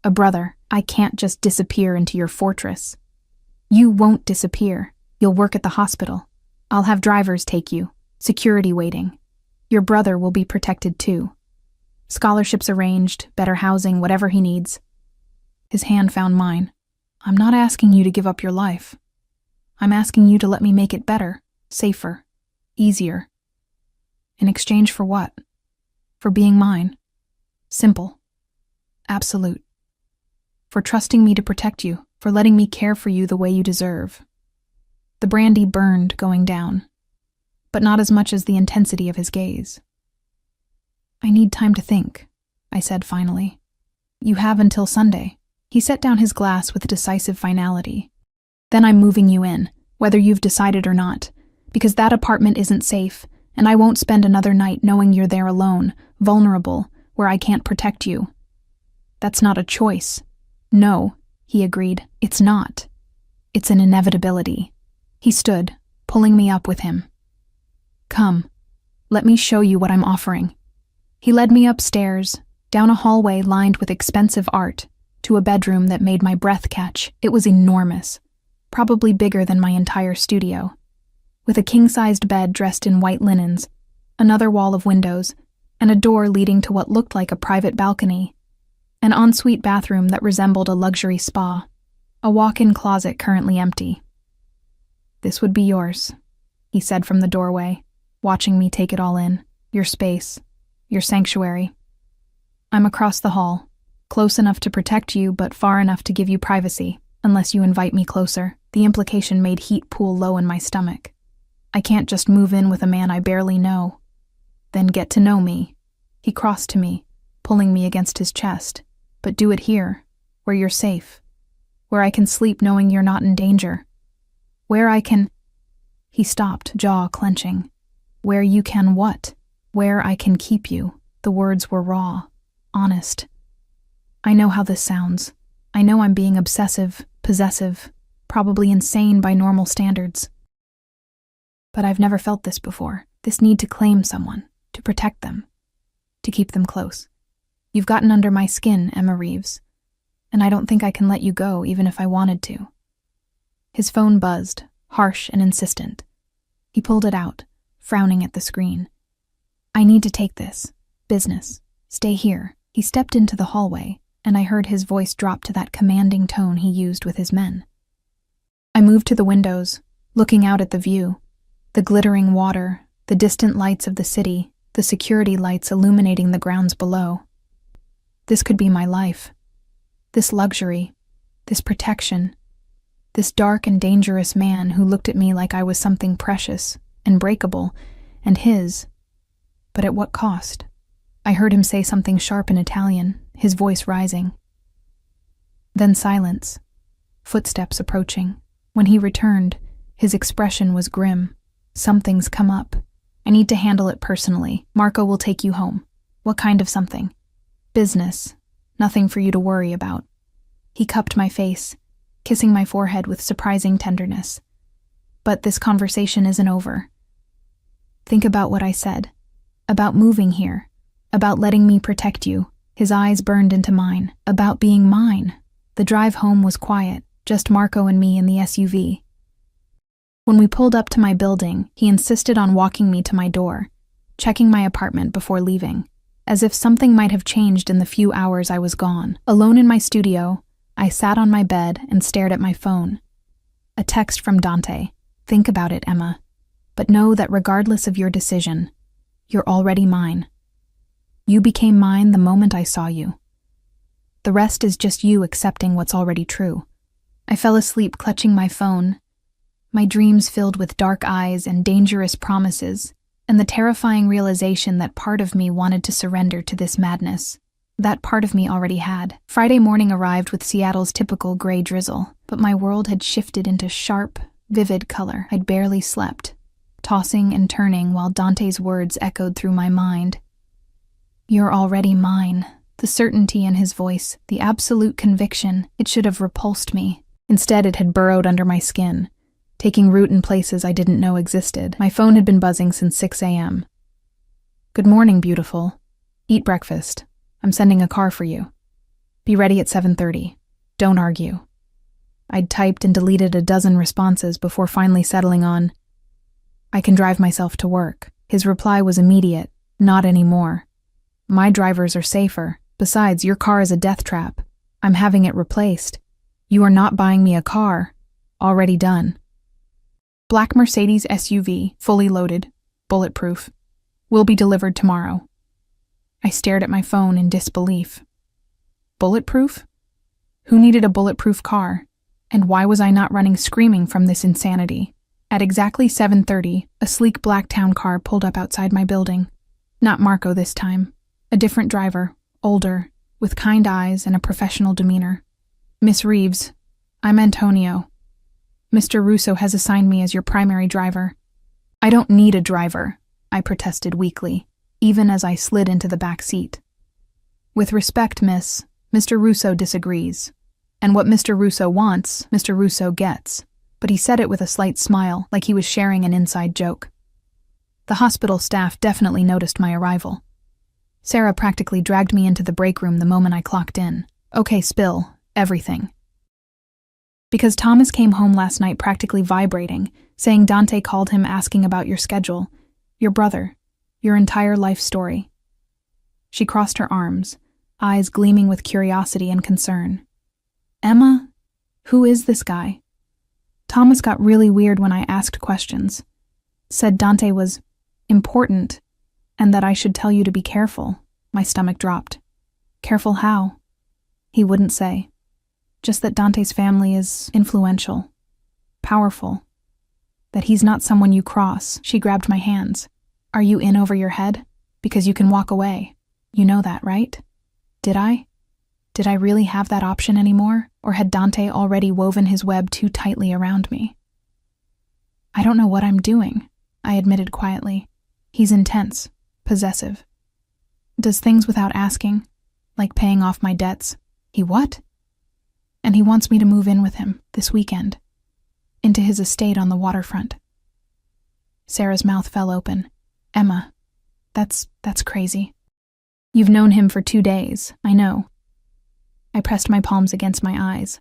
a brother. I can't just disappear into your fortress. You won't disappear. You'll work at the hospital. I'll have drivers take you, security waiting. Your brother will be protected too. Scholarships arranged, better housing, whatever he needs." His hand found mine. "I'm not asking you to give up your life. I'm asking you to let me make it better, safer, easier." "In exchange for what?" "For being mine. Simple. Absolute. For trusting me to protect you, for letting me care for you the way you deserve." The brandy burned going down, but not as much as the intensity of his gaze. "I need time to think," I said finally. "You have until Sunday." He set down his glass with decisive finality. "Then I'm moving you in, whether you've decided or not, because that apartment isn't safe, and I won't spend another night knowing you're there alone, vulnerable, where I can't protect you." "That's not a choice." "No," he agreed. "It's not. It's an inevitability." He stood, pulling me up with him. "Come, let me show you what I'm offering." He led me upstairs, down a hallway lined with expensive art, to a bedroom that made my breath catch. It was enormous, probably bigger than my entire studio, with a king-sized bed dressed in white linens, another wall of windows, and a door leading to what looked like a private balcony, an ensuite bathroom that resembled a luxury spa, a walk-in closet currently empty. "This would be yours," he said from the doorway, watching me take it all in. "Your space, your sanctuary. I'm across the hall, close enough to protect you but far enough to give you privacy, unless you invite me closer." The implication made heat pool low in my stomach. I can't just move in with a man I barely know. "Then get to know me." He crossed to me, pulling me against his chest. "But do it here, where you're safe, where I can sleep knowing you're not in danger, where I can—" He stopped, jaw clenching. "Where you can what?" "Where I can keep you." The words were raw, honest. I know how this sounds. I know I'm being obsessive, possessive, probably insane by normal standards. But I've never felt this before. This need to claim someone, to protect them, to keep them close. You've gotten under my skin, Emma Reeves, and I don't think I can let you go even if I wanted to. His phone buzzed, harsh and insistent. He pulled it out, frowning at the screen. "I need to take this. Business. Stay here." He stepped into the hallway, and I heard his voice drop to that commanding tone he used with his men. I moved to the windows, looking out at the view, the glittering water, the distant lights of the city, the security lights illuminating the grounds below. This could be my life. This luxury, this protection, this dark and dangerous man who looked at me like I was something precious and breakable, and his. But at what cost? I heard him say something sharp in Italian, his voice rising. Then silence, footsteps approaching. When he returned, his expression was grim. "Something's come up. I need to handle it personally. Marco will take you home." "What kind of something?" "Business. Nothing for you to worry about." He cupped my face, kissing my forehead with surprising tenderness. "But this conversation isn't over. Think about what I said. About moving here. About letting me protect you." His eyes burned into mine. About being mine. The drive home was quiet, just Marco and me in the SUV. When we pulled up to my building, he insisted on walking me to my door, checking my apartment before leaving, as if something might have changed in the few hours I was gone. Alone in my studio, I sat on my bed and stared at my phone. A text from Dante. Think about it, Emma. But know that regardless of your decision, you're already mine. You became mine the moment I saw you. The rest is just you accepting what's already true. I fell asleep clutching my phone, my dreams filled with dark eyes and dangerous promises, and the terrifying realization that part of me wanted to surrender to this madness. That part of me already had. Friday morning arrived with Seattle's typical gray drizzle, but my world had shifted into sharp, vivid color. I'd barely slept, tossing and turning while Dante's words echoed through my mind. You're already mine. The certainty in his voice, the absolute conviction, it should have repulsed me. Instead, it had burrowed under my skin, taking root in places I didn't know existed. My phone had been buzzing since 6 a.m. Good morning, beautiful. Eat breakfast. I'm sending a car for you. Be ready at 7:30. Don't argue. I'd typed and deleted a dozen responses before finally settling on, I can drive myself to work. His reply was immediate, not anymore. My drivers are safer. Besides, your car is a death trap. I'm having it replaced. You are not buying me a car. Already done. Black Mercedes SUV, fully loaded, bulletproof. Will be delivered tomorrow. I stared at my phone in disbelief. Bulletproof? Who needed a bulletproof car? And why was I not running screaming from this insanity? At exactly 7:30, a sleek black town car pulled up outside my building. Not Marco this time. A different driver, older, with kind eyes and a professional demeanor. Miss Reeves, I'm Antonio. Mr. Russo has assigned me as your primary driver. I don't need a driver, I protested weakly, even as I slid into the back seat. With respect, miss, Mr. Russo disagrees. And what Mr. Russo wants, Mr. Russo gets. But he said it with a slight smile, like he was sharing an inside joke. The hospital staff definitely noticed my arrival. Sarah practically dragged me into the break room the moment I clocked in. Okay, spill. Everything. Because Thomas came home last night practically vibrating, saying Dante called him asking about your schedule, your brother, your entire life story. She crossed her arms, eyes gleaming with curiosity and concern. Emma? Who is this guy? Thomas got really weird when I asked questions. Said Dante was important and that I should tell you to be careful. My stomach dropped. Careful how? He wouldn't say. Just that Dante's family is influential, powerful. That he's not someone you cross. She grabbed my hands. Are you in over your head? Because you can walk away. You know that, right? Did I? Did I really have that option anymore? Or had Dante already woven his web too tightly around me? I don't know what I'm doing, I admitted quietly. He's intense, possessive. Does things without asking, like paying off my debts. He what? And he wants me to move in with him this weekend, into his estate on the waterfront. Sarah's mouth fell open. Emma, that's crazy. You've known him for 2 days, I know. I pressed my palms against my eyes.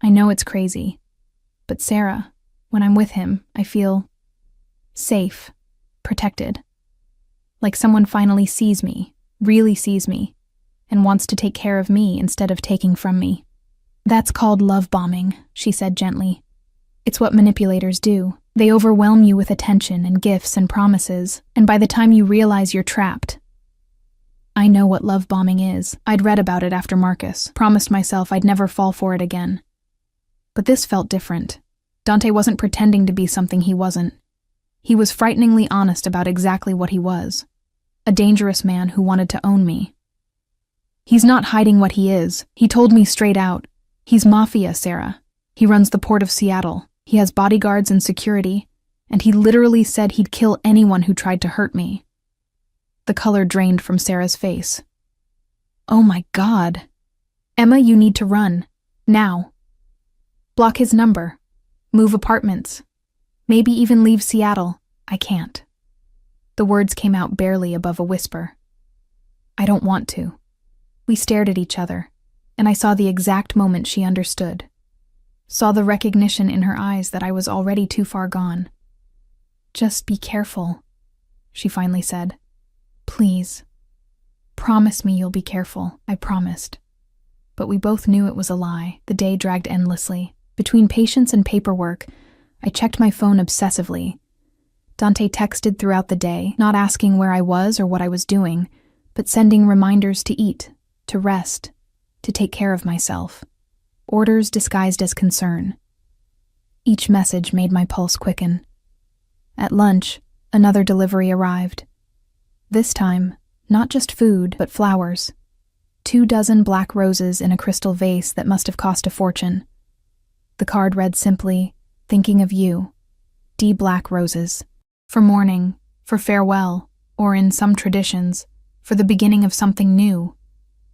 I know it's crazy, but Sarah, when I'm with him, I feel safe, protected. Like someone finally sees me, really sees me, and wants to take care of me instead of taking from me. That's called love bombing, she said gently. It's what manipulators do. They overwhelm you with attention and gifts and promises, and by the time you realize you're trapped. I know what love bombing is. I'd read about it after Marcus, promised myself I'd never fall for it again. But this felt different. Dante wasn't pretending to be something he wasn't. He was frighteningly honest about exactly what he was. A dangerous man who wanted to own me. He's not hiding what he is. He told me straight out. He's Mafia, Sarah. He runs the port of Seattle. He has bodyguards and security, and he literally said he'd kill anyone who tried to hurt me. The color drained from Sarah's face. Oh my God. Emma, you need to run. Now. Block his number. Move apartments. Maybe even leave Seattle. I can't. The words came out barely above a whisper. I don't want to. We stared at each other, and I saw the exact moment she understood. saw the recognition in her eyes that I was already too far gone. "Just be careful," she finally said. "Please. Promise me you'll be careful." I promised. But we both knew it was a lie. The day dragged endlessly. Between patients and paperwork, I checked my phone obsessively. Dante texted throughout the day, not asking where I was or what I was doing, but sending reminders to eat, to rest, to take care of myself. Orders disguised as concern. Each message made my pulse quicken. At lunch, another delivery arrived. This time, not just food, but flowers. 24 black roses in a crystal vase that must have cost a fortune. The card read simply, "Thinking of you. D. Black roses. For mourning, for farewell, or in some traditions, for the beginning of something new,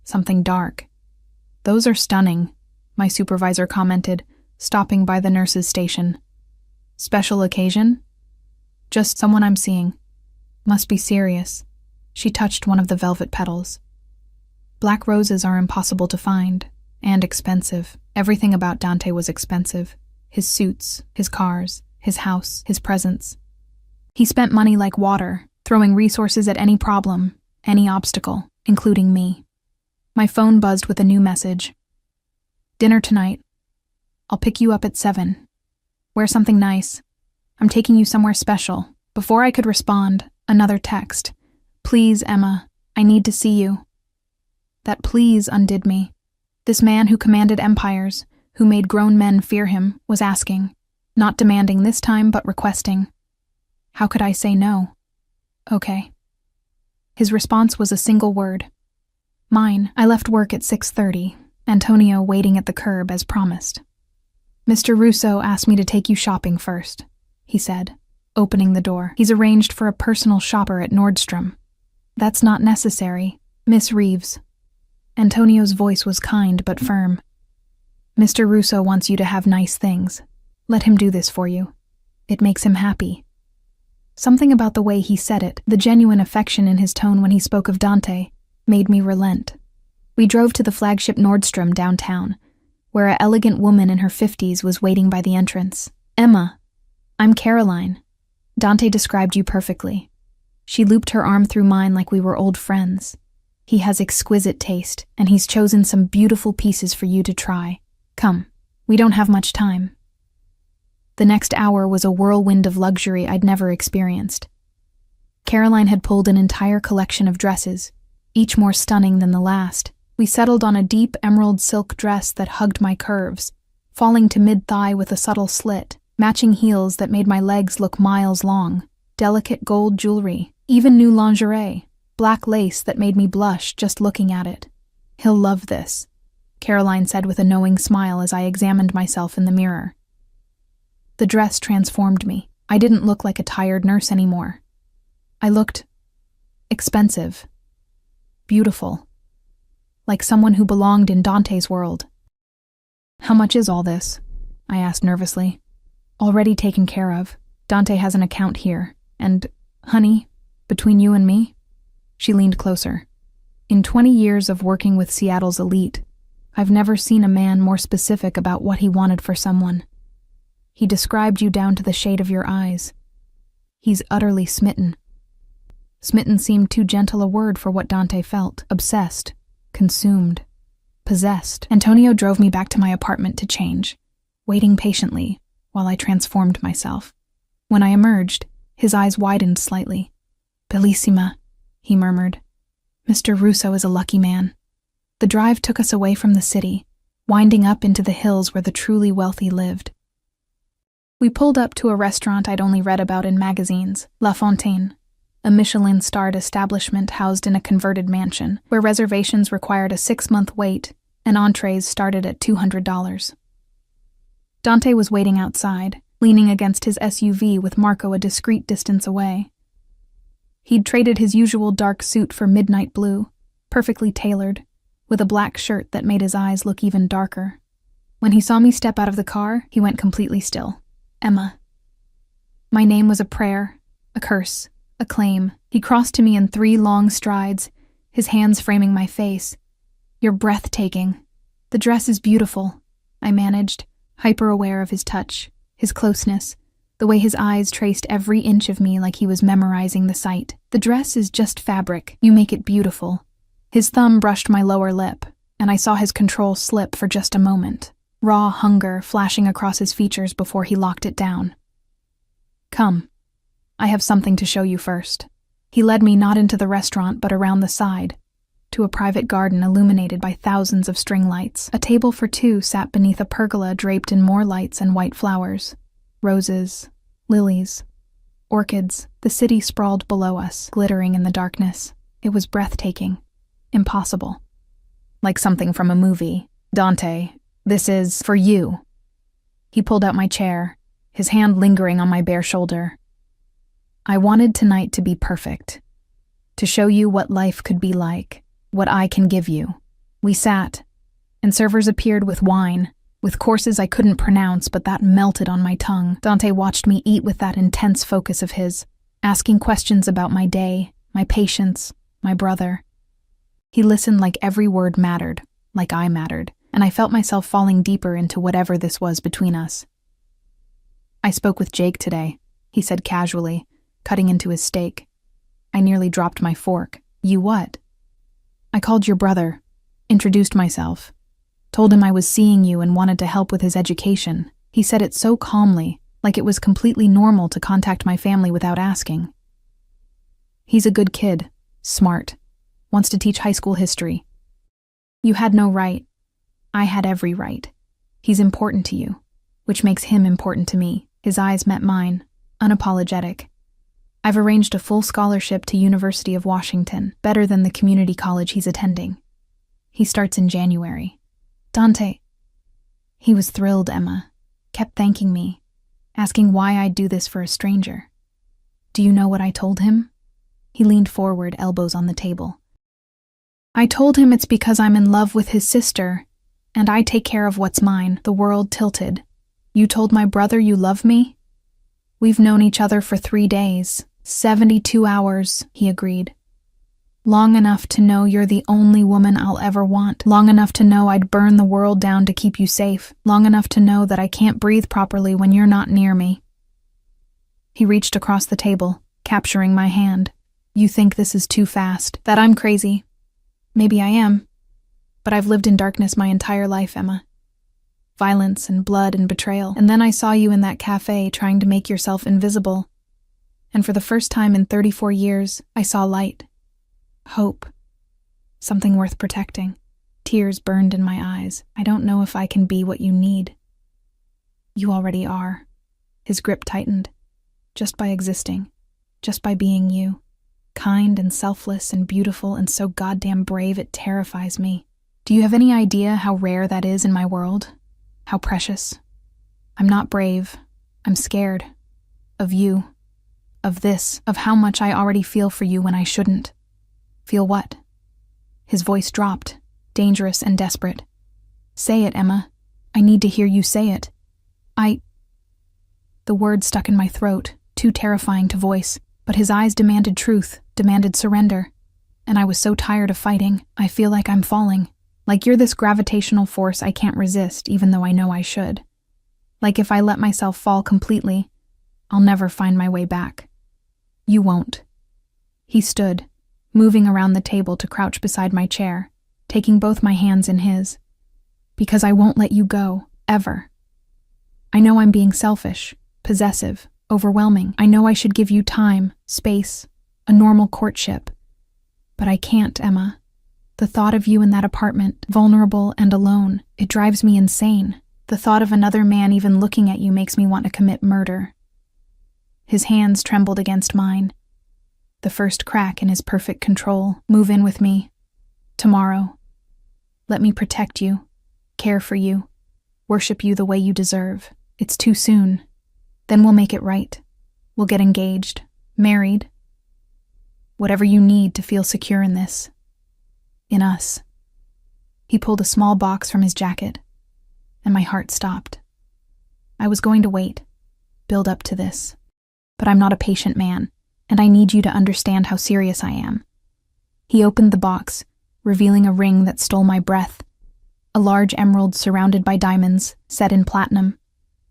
something dark." "Those are stunning," my supervisor commented, stopping by the nurse's station. "Special occasion?" "Just someone I'm seeing. Must be serious." She touched one of the velvet petals. Black roses are impossible to find, and expensive. Everything about Dante was expensive. His suits, his cars, his house, his presence. He spent money like water, throwing resources at any problem, any obstacle, including me. My phone buzzed with a new message. "Dinner tonight. I'll pick you up at 7. Wear something nice. I'm taking you somewhere special." Before I could respond, another text. "Please, Emma, I need to see you." That please undid me. This man who commanded empires, who made grown men fear him, was asking. Not demanding this time, but requesting. How could I say no? Okay. His response was a single word. Mine. I left work at 6:30, Antonio waiting at the curb as promised. "Mr. Russo asked me to take you shopping first," he said, opening the door. "He's arranged for a personal shopper at Nordstrom." "That's not necessary, Miss Reeves." Antonio's voice was kind but firm. "Mr. Russo wants you to have nice things. Let him do this for you. It makes him happy." Something about the way he said it, the genuine affection in his tone when he spoke of Dante, made me relent. We drove to the flagship Nordstrom downtown, where an elegant woman in her 50s was waiting by the entrance. "Emma, I'm Caroline. Dante described you perfectly." She looped her arm through mine like we were old friends. "He has exquisite taste, and he's chosen some beautiful pieces for you to try. Come, we don't have much time." The next hour was a whirlwind of luxury I'd never experienced. Caroline had pulled an entire collection of dresses, each more stunning than the last. We settled on a deep emerald silk dress that hugged my curves, falling to mid-thigh with a subtle slit, matching heels that made my legs look miles long, delicate gold jewelry, even new lingerie, black lace that made me blush just looking at it. "He'll love this," Caroline said with a knowing smile as I examined myself in the mirror. The dress transformed me. I didn't look like a tired nurse anymore. I looked expensive, beautiful, like someone who belonged in Dante's world. "How much is all this?" I asked nervously. "Already taken care of. Dante has an account here, and, honey, between you and me," she leaned closer. "In 20 years of working with Seattle's elite, I've never seen a man more specific about what he wanted for someone. He described you down to the shade of your eyes. He's utterly smitten." Smitten seemed too gentle a word for what Dante felt. Obsessed, consumed, possessed. Antonio drove me back to my apartment to change, waiting patiently while I transformed myself. When I emerged, his eyes widened slightly. "Bellissima," he murmured. "Mr. Russo is a lucky man." The drive took us away from the city, winding up into the hills where the truly wealthy lived. We pulled up to a restaurant I'd only read about in magazines, La Fontaine, a Michelin-starred establishment housed in a converted mansion, where reservations required a 6-month wait and entrees started at $200. Dante was waiting outside, leaning against his SUV with Marco a discreet distance away. He'd traded his usual dark suit for midnight blue, perfectly tailored, with a black shirt that made his eyes look even darker. When he saw me step out of the car, he went completely still. "Emma." My name was a prayer, a curse, a claim. He crossed to me in 3 long strides, his hands framing my face. "You're breathtaking. The dress is beautiful," I managed, hyper-aware of his touch, his closeness, the way his eyes traced every inch of me like he was memorizing the sight. The dress is just fabric. You make it beautiful. His thumb brushed my lower lip, and I saw his control slip for just a moment, raw hunger flashing across his features before he locked it down. Come. I have something to show you first. He led me not into the restaurant but around the side, to a private garden illuminated by thousands of string lights. A table for two sat beneath a pergola draped in more lights and white flowers. Roses, lilies, orchids. The city sprawled below us, glittering in the darkness. It was breathtaking. Impossible. Like something from a movie. Dante, this is for you. He pulled out my chair, his hand lingering on my bare shoulder. I wanted tonight to be perfect, to show you what life could be like, what I can give you. We sat, and servers appeared with wine, with courses I couldn't pronounce, but that melted on my tongue. Dante watched me eat with that intense focus of his, asking questions about my day, my patients, my brother. He listened like every word mattered, like I mattered, and I felt myself falling deeper into whatever this was between us. I spoke with Jake today, he said casually, cutting into his steak. I nearly dropped my fork. You what? I called your brother, introduced myself, told him I was seeing you and wanted to help with his education. He said it so calmly, like it was completely normal to contact my family without asking. He's a good kid, smart, wants to teach high school history. You had no right. I had every right. He's important to you, which makes him important to me. His eyes met mine, unapologetic. I've arranged a full scholarship to University of Washington, better than the community college he's attending. He starts in January. Dante. He was thrilled, Emma. Kept thanking me, asking why I'd do this for a stranger. Do you know what I told him? He leaned forward, elbows on the table. I told him it's because I'm in love with his sister, and I take care of what's mine. The world tilted. You told my brother you love me? We've known each other for 3 days. 72 hours, he agreed. Long enough to know you're the only woman I'll ever want. Long enough to know I'd burn the world down to keep you safe. Long enough to know that I can't breathe properly when you're not near me. He reached across the table, capturing my hand. You think this is too fast, that I'm crazy. Maybe I am. But I've lived in darkness my entire life, Emma. Violence and blood and betrayal. And then I saw you in that cafe trying to make yourself invisible. And for the first time in 34 years, I saw light. Hope. Something worth protecting. Tears burned in my eyes. I don't know if I can be what you need. You already are. His grip tightened. Just by existing. Just by being you. Kind and selfless and beautiful and so goddamn brave it terrifies me. Do you have any idea how rare that is in my world? How precious? I'm not brave. I'm scared. Of you. Of this, of how much I already feel for you when I shouldn't. Feel what? His voice dropped, dangerous and desperate. Say it, Emma. I need to hear you say it. The word stuck in my throat, too terrifying to voice, but his eyes demanded truth, demanded surrender. And I was so tired of fighting, I feel like I'm falling. Like you're this gravitational force I can't resist, even though I know I should. Like if I let myself fall completely, I'll never find my way back. You won't. He stood, moving around the table to crouch beside my chair, taking both my hands in his. Because I won't let you go, ever. I know I'm being selfish, possessive, overwhelming. I know I should give you time, space, a normal courtship. But I can't, Emma. The thought of you in that apartment, vulnerable and alone, it drives me insane. The thought of another man even looking at you makes me want to commit murder. His hands trembled against mine. The first crack in his perfect control. Move in with me. Tomorrow. Let me protect you, care for you, worship you the way you deserve. It's too soon. Then we'll make it right. We'll get engaged, married. Whatever you need to feel secure in this. In us. He pulled a small box from his jacket, and my heart stopped. I was going to wait, build up to this. But I'm not a patient man, and I need you to understand how serious I am. He opened the box, revealing a ring that stole my breath. a large emerald surrounded by diamonds, set in platinum.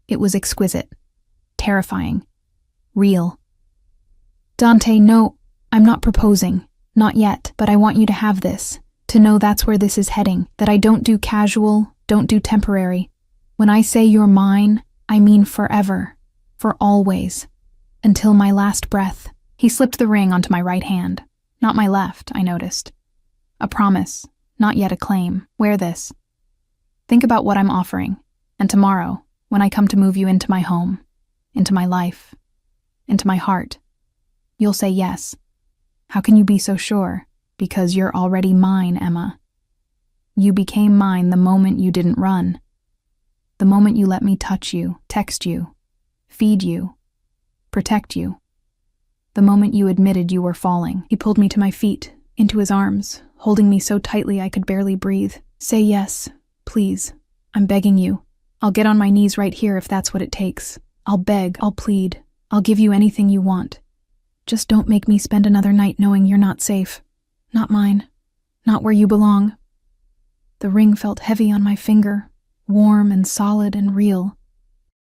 It was exquisite, terrifying, real. Dante, no, I'm not proposing. Not yet, but I want you to have this, to know that's where this is heading, that I don't do casual, don't do temporary. When I say you're mine, I mean forever, for always, until my last breath. He slipped the ring onto my right hand, not my left, I noticed. A promise, not yet a claim. Wear this. Think about what I'm offering, and tomorrow, when I come to move you into my home, into my life, into my heart, you'll say yes. How can you be so sure? Because you're already mine, Emma. You became mine the moment you didn't run. The moment you let me touch you, text you, feed you, protect you. The moment you admitted you were falling. He pulled me to my feet, into his arms, holding me so tightly I could barely breathe. Say yes, please. I'm begging you. I'll get on my knees right here if that's what it takes. I'll beg, I'll plead. I'll give you anything you want. Just don't make me spend another night knowing you're not safe. Not mine. Not where you belong. The ring felt heavy on my finger, warm and solid and real.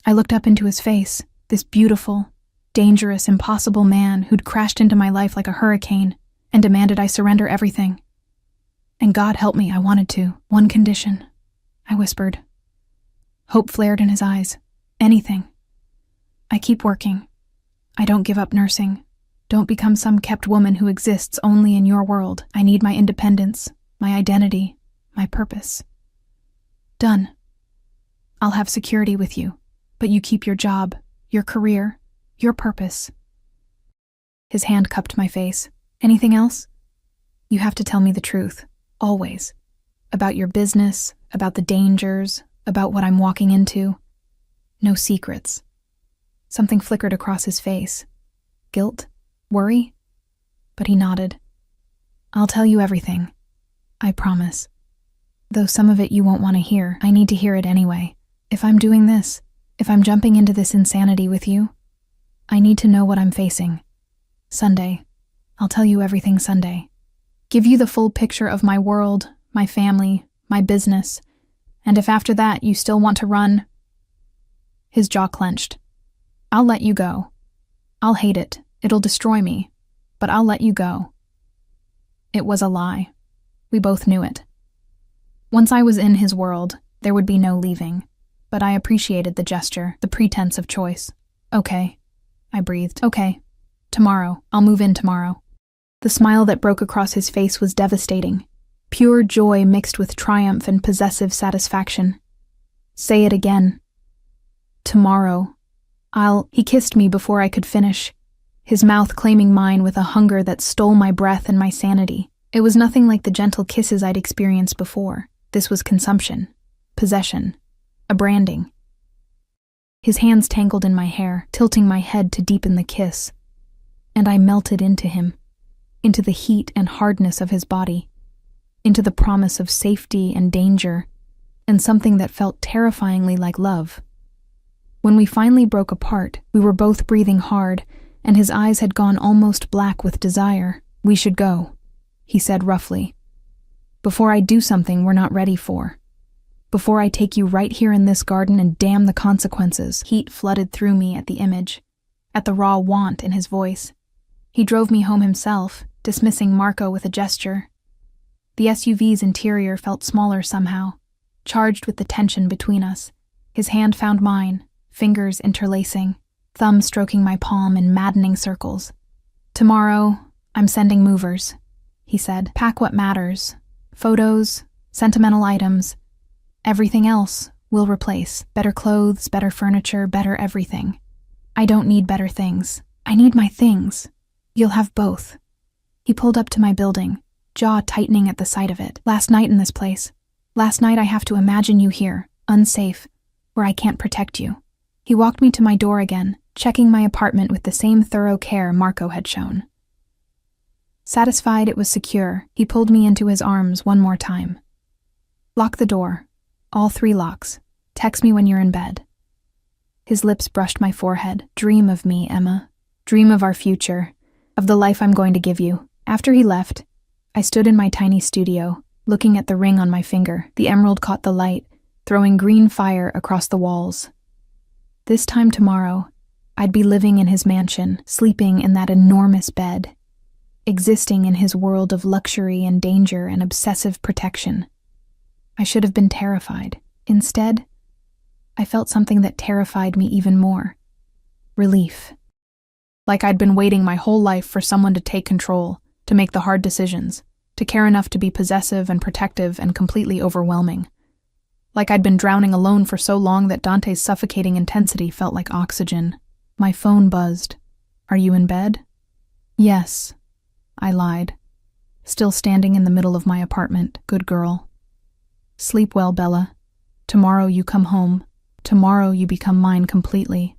I looked up into his face, this beautiful, dangerous, impossible man who'd crashed into my life like a hurricane and demanded I surrender everything. And God help me, I wanted to. One condition, I whispered. Hope flared in his eyes. Anything. I keep working. I don't give up nursing. Don't become some kept woman who exists only in your world. I need my independence, my identity, my purpose. Done. I'll have security with you, but you keep your job, your career, your purpose. His hand cupped my face. Anything else? You have to tell me the truth, always. About your business, about the dangers, about what I'm walking into. No secrets. Something flickered across his face. Guilt? Worry? But he nodded. I'll tell you everything. I promise. Though some of it you won't want to hear, I need to hear it anyway. If I'm doing this, if I'm jumping into this insanity with you, I need to know what I'm facing. Sunday. I'll tell you everything Sunday. Give you the full picture of my world, my family, my business, and if after that you still want to run... His jaw clenched. I'll let you go. I'll hate it. It'll destroy me. But I'll let you go. It was a lie. We both knew it. Once I was in his world, there would be no leaving. But I appreciated the gesture, the pretense of choice. Okay, I breathed. Okay, tomorrow. I'll move in tomorrow. The smile that broke across his face was devastating. Pure joy mixed with triumph and possessive satisfaction. Say it again. Tomorrow. He kissed me before I could finish, his mouth claiming mine with a hunger that stole my breath and my sanity. It was nothing like the gentle kisses I'd experienced before. This was consumption, possession, a branding. His hands tangled in my hair, tilting my head to deepen the kiss. And I melted into him, into the heat and hardness of his body, into the promise of safety and danger, and something that felt terrifyingly like love. When we finally broke apart, we were both breathing hard, and his eyes had gone almost black with desire. We should go, he said roughly. Before I do something we're not ready for. Before I take you right here in this garden and damn the consequences. Heat flooded through me at the image, at the raw want in his voice. He drove me home himself, dismissing Marco with a gesture. The SUV's interior felt smaller somehow, charged with the tension between us. His hand found mine, fingers interlacing, thumb stroking my palm in maddening circles. Tomorrow, I'm sending movers, he said. Pack what matters. Photos, sentimental items. Everything else we'll replace. Better clothes, better furniture, better everything. I don't need better things. I need my things. You'll have both. He pulled up to my building, jaw tightening at the sight of it. Last night in this place. Last night I have to imagine you here, unsafe, where I can't protect you. He walked me to my door again, checking my apartment with the same thorough care Marco had shown. Satisfied it was secure, he pulled me into his arms one more time. Lock the door. All 3 locks. Text me when you're in bed. His lips brushed my forehead. Dream of me, Emma. Dream of our future. Of the life I'm going to give you. After he left, I stood in my tiny studio, looking at the ring on my finger. The emerald caught the light, throwing green fire across the walls. This time tomorrow, I'd be living in his mansion, sleeping in that enormous bed, existing in his world of luxury and danger and obsessive protection. I should have been terrified. Instead, I felt something that terrified me even more. Relief. Like I'd been waiting my whole life for someone to take control, to make the hard decisions, to care enough to be possessive and protective and completely overwhelming. Like I'd been drowning alone for so long that Dante's suffocating intensity felt like oxygen. My phone buzzed. "Are you in bed?" "Yes," I lied, still standing in the middle of my apartment. "Good girl. Sleep well, Bella. Tomorrow you come home. Tomorrow you become mine completely.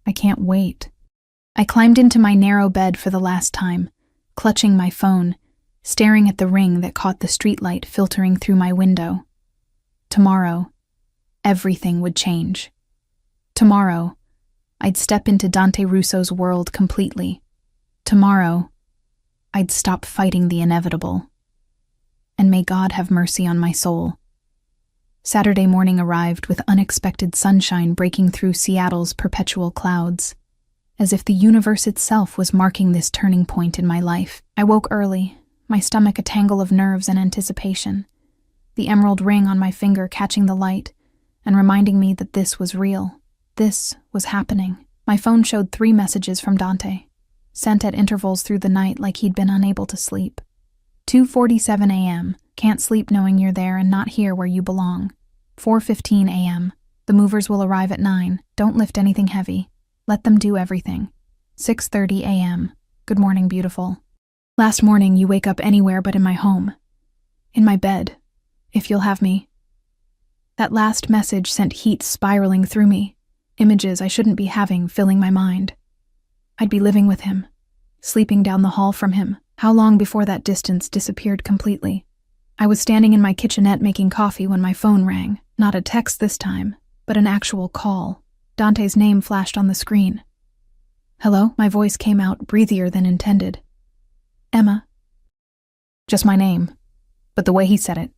I can't wait." I climbed into my narrow bed for the last time, clutching my phone, staring at the ring that caught the streetlight filtering through my window. Tomorrow, everything would change. Tomorrow, I'd step into Dante Russo's world completely. Tomorrow, I'd stop fighting the inevitable. And may God have mercy on my soul. Saturday morning arrived with unexpected sunshine breaking through Seattle's perpetual clouds, as if the universe itself was marking this turning point in my life. I woke early, my stomach a tangle of nerves and anticipation, the emerald ring on my finger catching the light and reminding me that this was real. This was happening. My phone showed 3 messages from Dante, sent at intervals through the night like he'd been unable to sleep. 2:47 a.m. Can't sleep knowing you're there and not here where you belong. 4:15 a.m. The movers will arrive at 9. Don't lift anything heavy. Let them do everything. 6:30 a.m. Good morning, beautiful. Last morning you wake up anywhere but in my home. In my bed, if you'll have me. That last message sent heat spiraling through me. Images I shouldn't be having filling my mind. I'd be living with him, sleeping down the hall from him. How long before that distance disappeared completely? I was standing in my kitchenette making coffee when my phone rang. Not a text this time, but an actual call. Dante's name flashed on the screen. "Hello?" My voice came out breathier than intended. "Emma." Just my name, but the way he said it,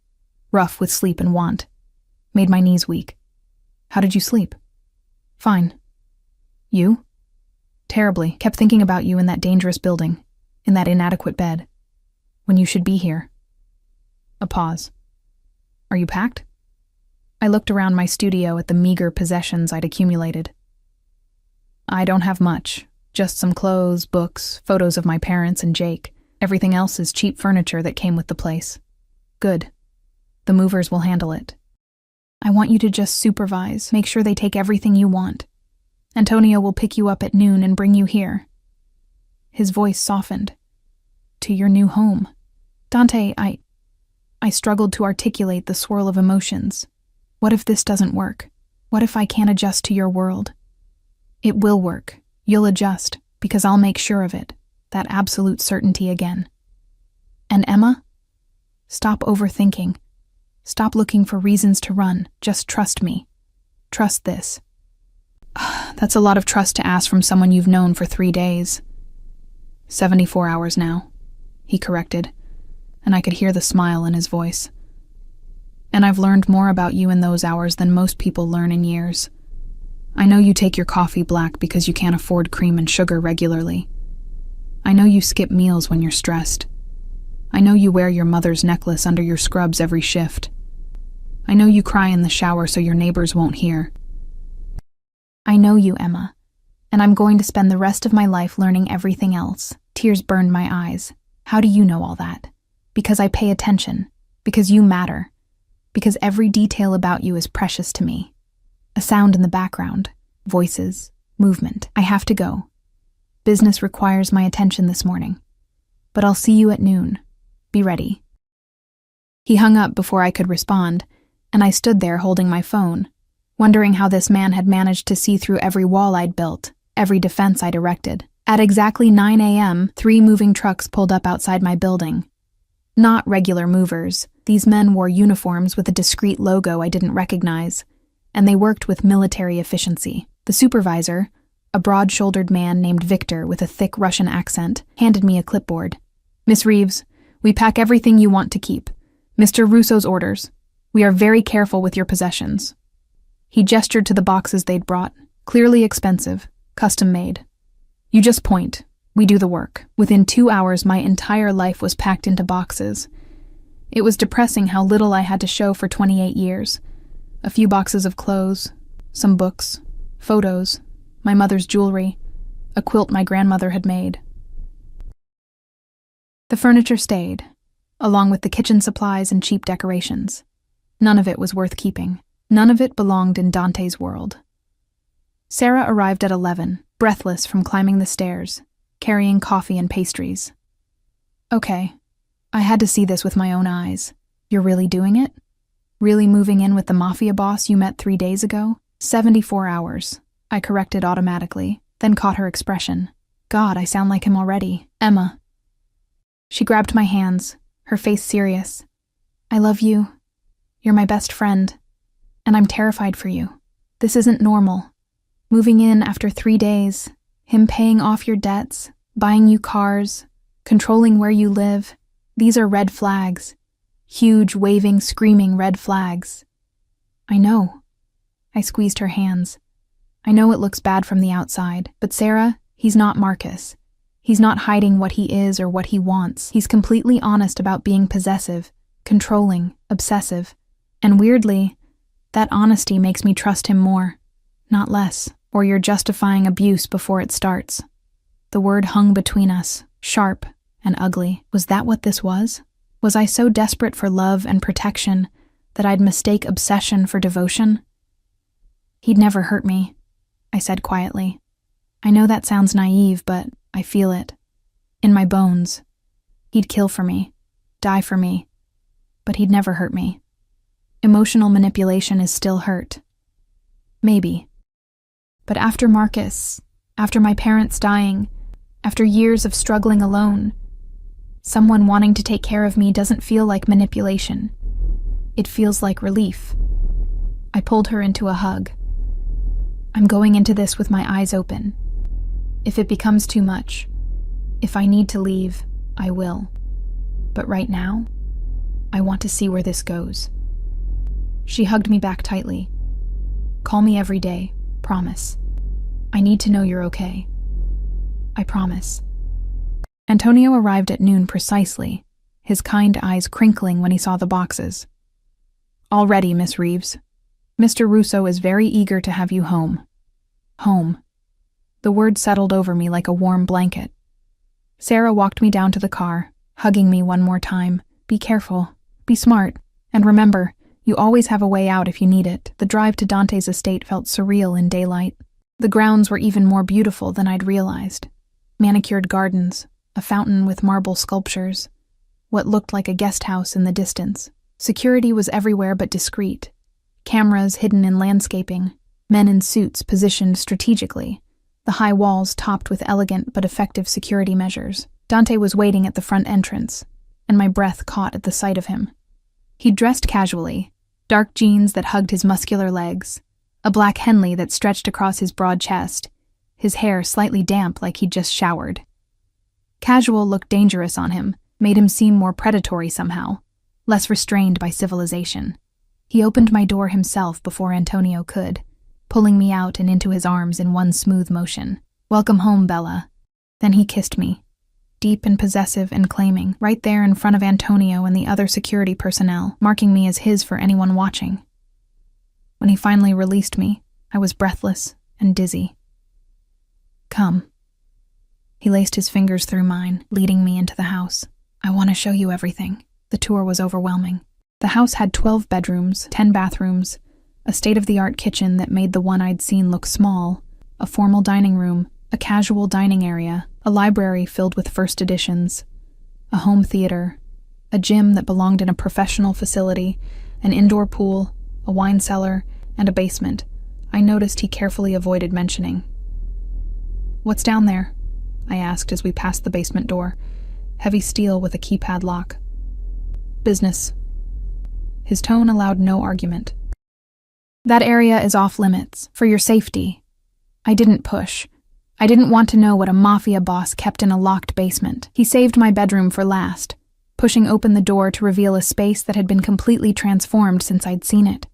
rough with sleep and want, made my knees weak. "How did you sleep?" "Fine. You?" "Terribly. Kept thinking about you in that dangerous building, in that inadequate bed, when you should be here." A pause. "Are you packed?" I looked around my studio at the meager possessions I'd accumulated. "I don't have much. Just some clothes, books, photos of my parents and Jake. Everything else is cheap furniture that came with the place." "Good. The movers will handle it. I want you to just supervise, make sure they take everything you want. Antonio will pick you up at noon and bring you here." His voice softened. "To your new home." "Dante, I struggled to articulate the swirl of emotions. What if this doesn't work? What if I can't adjust to your world?" "It will work. You'll adjust, because I'll make sure of it. That absolute certainty again." "And Emma? Stop overthinking. Stop looking for reasons to run. Just trust me. Trust this." "That's a lot of trust to ask from someone you've known for 3 days. 74 hours now," he corrected, and I could hear the smile in his voice. "And I've learned more about you in those hours than most people learn in years. I know you take your coffee black because you can't afford cream and sugar regularly. I know you skip meals when you're stressed. I know you wear your mother's necklace under your scrubs every shift. I know you cry in the shower so your neighbors won't hear. I know you, Emma, and I'm going to spend the rest of my life learning everything else." Tears burned my eyes. "How do you know all that?" "Because I pay attention. Because you matter. Because every detail about you is precious to me." A sound in the background. Voices. Movement. "I have to go. Business requires my attention this morning. But I'll see you at noon. Be ready." He hung up before I could respond, and I stood there holding my phone, wondering how this man had managed to see through every wall I'd built, every defense I'd erected. At exactly 9 a.m., 3 moving trucks pulled up outside my building. Not regular movers. These men wore uniforms with a discreet logo I didn't recognize, and they worked with military efficiency. The supervisor, a broad-shouldered man named Victor with a thick Russian accent, handed me a clipboard. "Miss Reeves, we pack everything you want to keep. Mr. Russo's orders. We are very careful with your possessions. He gestured to the boxes they'd brought, clearly expensive, custom-made. You just point. We do the work. Within 2 hours, my entire life was packed into boxes. It was depressing how little I had to show for 28 years. A few boxes of clothes, some books, photos, my mother's jewelry, a quilt my grandmother had made. The furniture stayed, along with the kitchen supplies and cheap decorations. None of it was worth keeping. None of it belonged in Dante's world. Sarah arrived at 11, breathless from climbing the stairs, carrying coffee and pastries. Okay, I had to see this with my own eyes. You're really doing it? Really moving in with the Mafia boss you met 3 days ago? 74 hours. I corrected automatically, then caught her expression. God, I sound like him already. Emma. She grabbed my hands, her face serious. I love you. You're my best friend. And I'm terrified for you. This isn't normal. Moving in after 3 days, him paying off your debts, buying you cars, controlling where you live. These are red flags. Huge, waving, screaming red flags. I know. I squeezed her hands. I know it looks bad from the outside, but Sarah, he's not Marcus. He's not hiding what he is or what he wants. He's completely honest about being possessive, controlling, obsessive. And weirdly, that honesty makes me trust him more, not less, or you're justifying abuse before it starts. The word hung between us, sharp and ugly. Was that what this was? Was I so desperate for love and protection that I'd mistake obsession for devotion? He'd never hurt me, I said quietly. I know that sounds naive, but I feel it. In my bones. He'd kill for me, die for me, but he'd never hurt me. Emotional manipulation is still hurt. Maybe. But after Marcus, after my parents dying, after years of struggling alone, someone wanting to take care of me doesn't feel like manipulation. It feels like relief. I pulled her into a hug. I'm going into this with my eyes open. If it becomes too much, if I need to leave, I will. But right now, I want to see where this goes. She hugged me back tightly. Call me every day, promise. I need to know you're okay. I promise. Antonio arrived at noon precisely, his kind eyes crinkling when he saw the boxes. All ready, Miss Reeves. Mr. Russo is very eager to have you home. Home. The word settled over me like a warm blanket. Sarah walked me down to the car, hugging me one more time. Be careful. Be smart. And remember, you always have a way out if you need it. The drive to Dante's estate felt surreal in daylight. The grounds were even more beautiful than I'd realized. Manicured gardens, a fountain with marble sculptures, what looked like a guest house in the distance. Security was everywhere but discreet. Cameras hidden in landscaping, men in suits positioned strategically, the high walls topped with elegant but effective security measures. Dante was waiting at the front entrance, and my breath caught at the sight of him. He'd dressed casually, dark jeans that hugged his muscular legs, a black Henley that stretched across his broad chest, his hair slightly damp like he'd just showered. Casual looked dangerous on him, made him seem more predatory somehow, less restrained by civilization. He opened my door himself before Antonio could, pulling me out and into his arms in one smooth motion. Welcome home, Bella. Then he kissed me, deep and possessive and claiming, right there in front of Antonio and the other security personnel, marking me as his for anyone watching. When he finally released me, I was breathless and dizzy. Come. He laced his fingers through mine, leading me into the house. I want to show you everything. The tour was overwhelming. The house had 12 bedrooms, 10 bathrooms, a state-of-the-art kitchen that made the one I'd seen look small, a formal dining room, a casual dining area, a library filled with first editions, a home theater, a gym that belonged in a professional facility, an indoor pool, a wine cellar, and a basement I noticed he carefully avoided mentioning. What's down there? I asked as we passed the basement door, heavy steel with a keypad lock. Business. His tone allowed no argument. That area is off limits, for your safety. I didn't push. I didn't want to know what a Mafia boss kept in a locked basement. He saved my bedroom for last, pushing open the door to reveal a space that had been completely transformed since I'd seen it.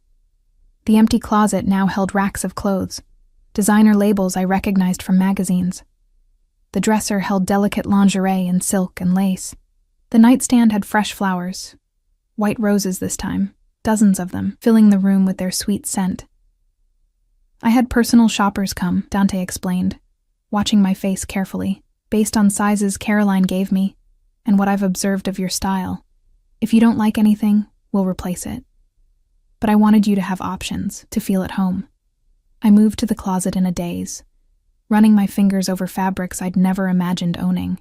The empty closet now held racks of clothes, designer labels I recognized from magazines. The dresser held delicate lingerie in silk and lace. The nightstand had fresh flowers, white roses this time, dozens of them, filling the room with their sweet scent. I had personal shoppers come, Dante explained, watching my face carefully, based on sizes Caroline gave me and what I've observed of your style. If you don't like anything, we'll replace it. But I wanted you to have options, to feel at home. I moved to the closet in a daze, running my fingers over fabrics I'd never imagined owning.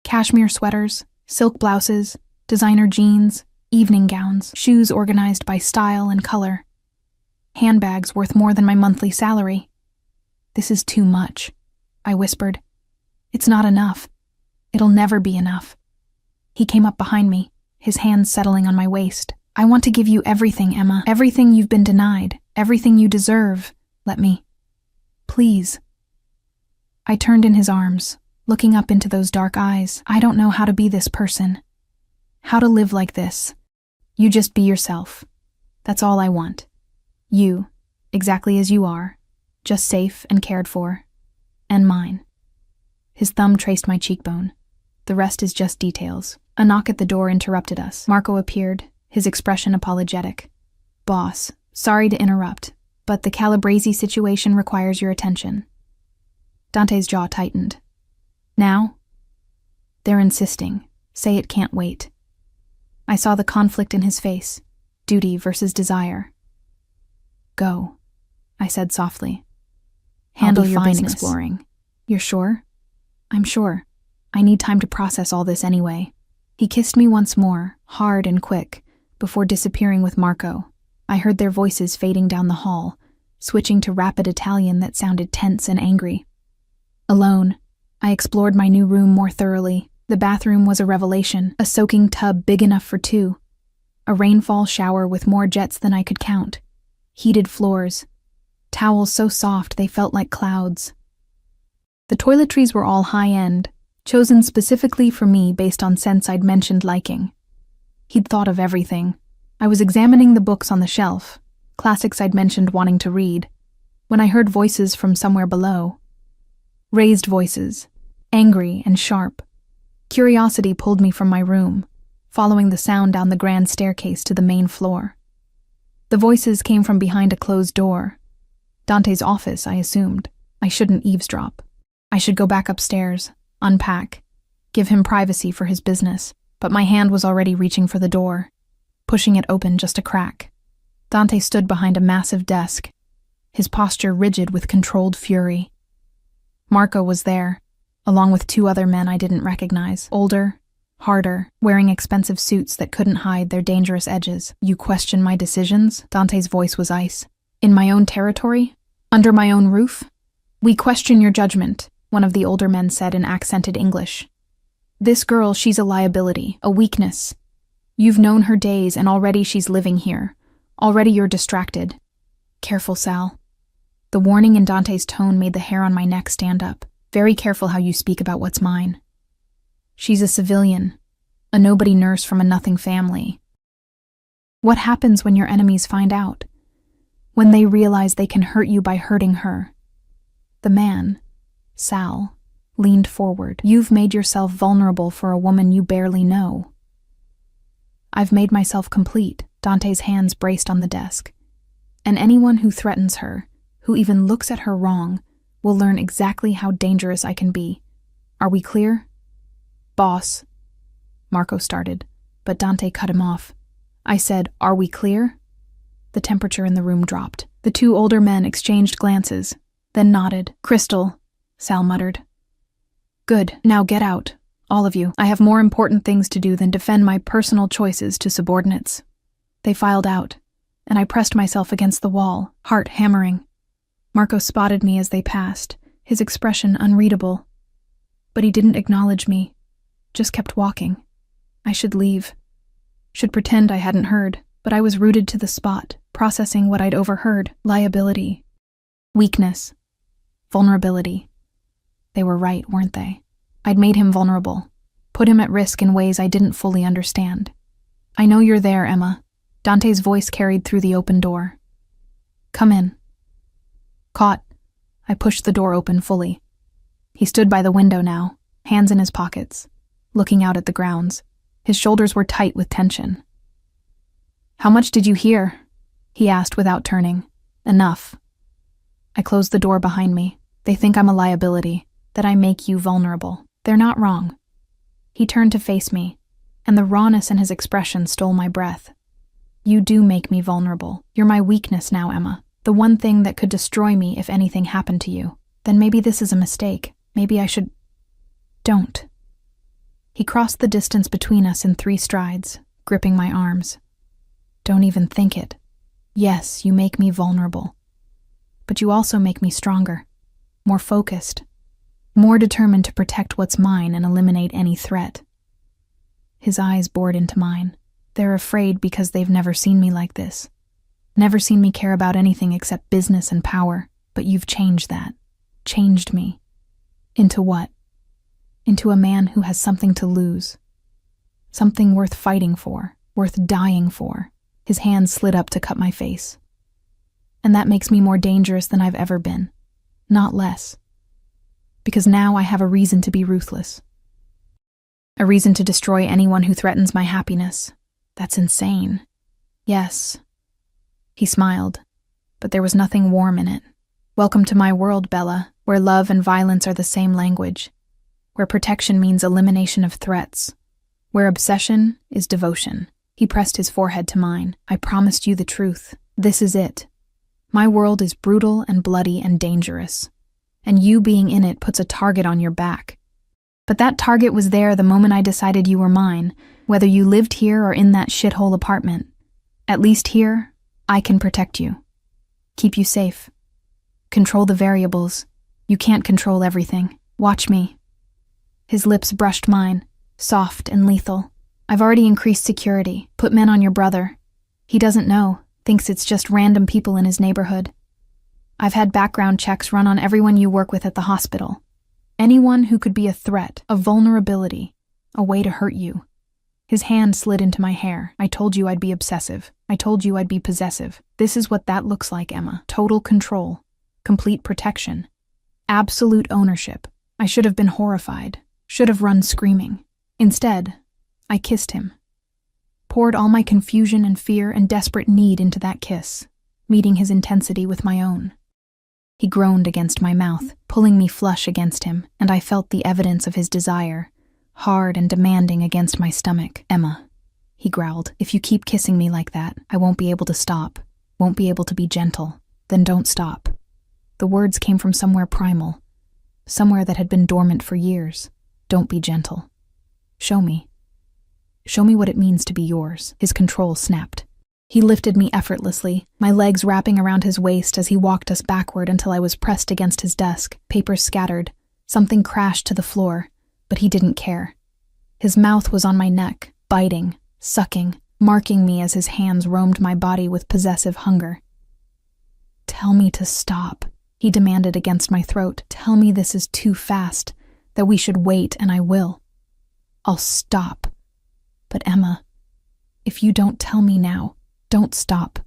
Cashmere sweaters, silk blouses, designer jeans, evening gowns, shoes organized by style and color. Handbags worth more than my monthly salary. This is too much, I whispered. It's not enough. It'll never be enough. He came up behind me, his hands settling on my waist. I want to give you everything, Emma. Everything you've been denied. Everything you deserve. Let me. Please. I turned in his arms, looking up into those dark eyes. I don't know how to be this person. How to live like this. You just be yourself. That's all I want. You, exactly as you are, just safe and cared for. And mine. His thumb traced my cheekbone. The rest is just details. A knock at the door interrupted us. Marco appeared, his expression apologetic. Boss, sorry to interrupt, but the Calabrese situation requires your attention. Dante's jaw tightened. Now? They're insisting. Say it can't wait. I saw the conflict in his face. Duty versus desire. Go, I said softly. Handle your business. Exploring. You're sure? I'm sure. I need time to process all this anyway. He kissed me once more, hard and quick, before disappearing with Marco. I heard their voices fading down the hall, switching to rapid Italian that sounded tense and angry. Alone, I explored my new room more thoroughly. The bathroom was a revelation, a soaking tub big enough for two. A rainfall shower with more jets than I could count. Heated floors. Towels so soft they felt like clouds. The toiletries were all high-end, chosen specifically for me based on scents I'd mentioned liking. He'd thought of everything. I was examining the books on the shelf, classics I'd mentioned wanting to read, when I heard voices from somewhere below. Raised voices, angry and sharp. Curiosity pulled me from my room, following the sound down the grand staircase to the main floor. The voices came from behind a closed door. Dante's office, I assumed. I shouldn't eavesdrop. I should go back upstairs, unpack, give him privacy for his business, but my hand was already reaching for the door, pushing it open just a crack. Dante stood behind a massive desk, his posture rigid with controlled fury. Marco was there, along with two other men I didn't recognize, older, harder, wearing expensive suits that couldn't hide their dangerous edges. You question my decisions? Dante's voice was ice. In my own territory? Under my own roof? We question your judgment, one of the older men said in accented English. This girl, she's a liability, a weakness. You've known her days and already she's living here. Already you're distracted. Careful, Sal. The warning in Dante's tone made the hair on my neck stand up. Very careful how you speak about what's mine. She's a civilian, a nobody nurse from a nothing family. What happens when your enemies find out? When they realize they can hurt you by hurting her? The man, Sal, leaned forward. You've made yourself vulnerable for a woman you barely know. I've made myself complete. Dante's hands braced on the desk. And anyone who threatens her, who even looks at her wrong, will learn exactly how dangerous I can be. Are we clear? Boss, Marco started, but Dante cut him off. I said, are we clear? The temperature in the room dropped. The two older men exchanged glances, then nodded. Crystal, Sal muttered. Good, now get out, all of you. I have more important things to do than defend my personal choices to subordinates. They filed out, and I pressed myself against the wall, heart hammering. Marco spotted me as they passed, his expression unreadable. But he didn't acknowledge me, just kept walking. I should leave. Should pretend I hadn't heard, but I was rooted to the spot, processing what I'd overheard. Liability. Weakness. Vulnerability. They were right, weren't they? I'd made him vulnerable. put him at risk in ways I didn't fully understand. I know you're there, Emma. Dante's voice carried through the open door. Come in. Caught. I pushed the door open fully. He stood by the window now, hands in his pockets, looking out at the grounds. His shoulders were tight with tension. How much did you hear? He asked without turning. Enough. I closed the door behind me. They think I'm a liability, that I make you vulnerable. They're not wrong. He turned to face me, and the rawness in his expression stole my breath. You do make me vulnerable. You're my weakness now, Emma. The one thing that could destroy me if anything happened to you. Then maybe this is a mistake. Maybe I should... Don't. He crossed the distance between us in 3 strides, gripping my arms. Don't even think it. Yes, you make me vulnerable. But you also make me stronger, more focused, more determined to protect what's mine and eliminate any threat. His eyes bored into mine. They're afraid because they've never seen me like this. Never seen me care about anything except business and power. But you've changed that. Changed me. Into what? Into a man who has something to lose. Something worth fighting for, worth dying for. His hand slid up to cut my face. And that makes me more dangerous than I've ever been. Not less. Because now I have a reason to be ruthless. A reason to destroy anyone who threatens my happiness. That's insane. Yes. He smiled, but there was nothing warm in it. Welcome to my world, Bella, where love and violence are the same language. Where protection means elimination of threats. Where obsession is devotion. He pressed his forehead to mine. I promised you the truth. This is it. My world is brutal and bloody and dangerous. And you being in it puts a target on your back. But that target was there the moment I decided you were mine, whether you lived here or in that shithole apartment. At least here, I can protect you. Keep you safe. Control the variables. You can't control everything. Watch me. His lips brushed mine, soft and lethal. I've already increased security, put men on your brother. He doesn't know, thinks it's just random people in his neighborhood. I've had background checks run on everyone you work with at the hospital. Anyone who could be a threat, a vulnerability, a way to hurt you. His hand slid into my hair. I told you I'd be obsessive. I told you I'd be possessive. This is what that looks like, Emma. Total control. Complete protection. Absolute ownership. I should have been horrified. Should have run screaming. Instead, I kissed him. Poured all my confusion and fear and desperate need into that kiss, meeting his intensity with my own. He groaned against my mouth, pulling me flush against him, and I felt the evidence of his desire, hard and demanding against my stomach. Emma, he growled, if you keep kissing me like that, I won't be able to stop, won't be able to be gentle. Then don't stop. The words came from somewhere primal, somewhere that had been dormant for years. Don't be gentle. Show me. Show me what it means to be yours. His control snapped. He lifted me effortlessly, my legs wrapping around his waist as he walked us backward until I was pressed against his desk, papers scattered. Something crashed to the floor, but he didn't care. His mouth was on my neck, biting, sucking, marking me as his hands roamed my body with possessive hunger. Tell me to stop, he demanded against my throat. Tell me this is too fast, that we should wait, and I will. I'll stop. But Emma, if you don't tell me now, don't stop.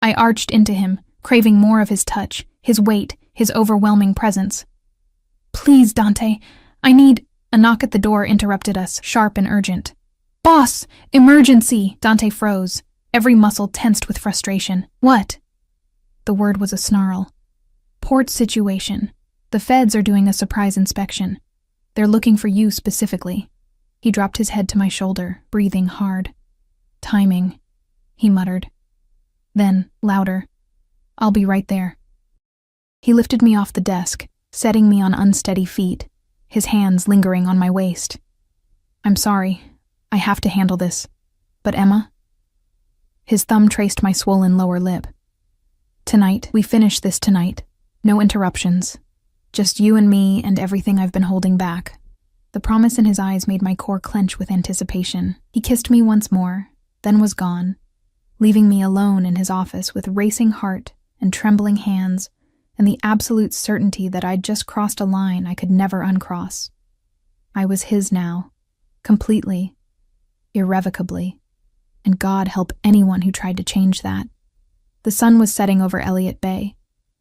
I arched into him, craving more of his touch, his weight, his overwhelming presence. Please, Dante, I need... A knock at the door interrupted us, sharp and urgent. Boss! Emergency! Dante froze, every muscle tensed with frustration. What? The word was a snarl. Port situation. The feds are doing a surprise inspection. They're looking for you specifically. He dropped his head to my shoulder, breathing hard. Timing, he muttered. Then, louder, I'll be right there. He lifted me off the desk, setting me on unsteady feet, his hands lingering on my waist. I'm sorry. I have to handle this. But Emma? His thumb traced my swollen lower lip. Tonight, we finish this tonight. No interruptions. Just you and me and everything I've been holding back. The promise in his eyes made my core clench with anticipation. He kissed me once more, then was gone, leaving me alone in his office with racing heart and trembling hands and the absolute certainty that I'd just crossed a line I could never uncross. I was his now, Completely. Irrevocably. And God help anyone who tried to change that. The sun was setting over Elliott Bay,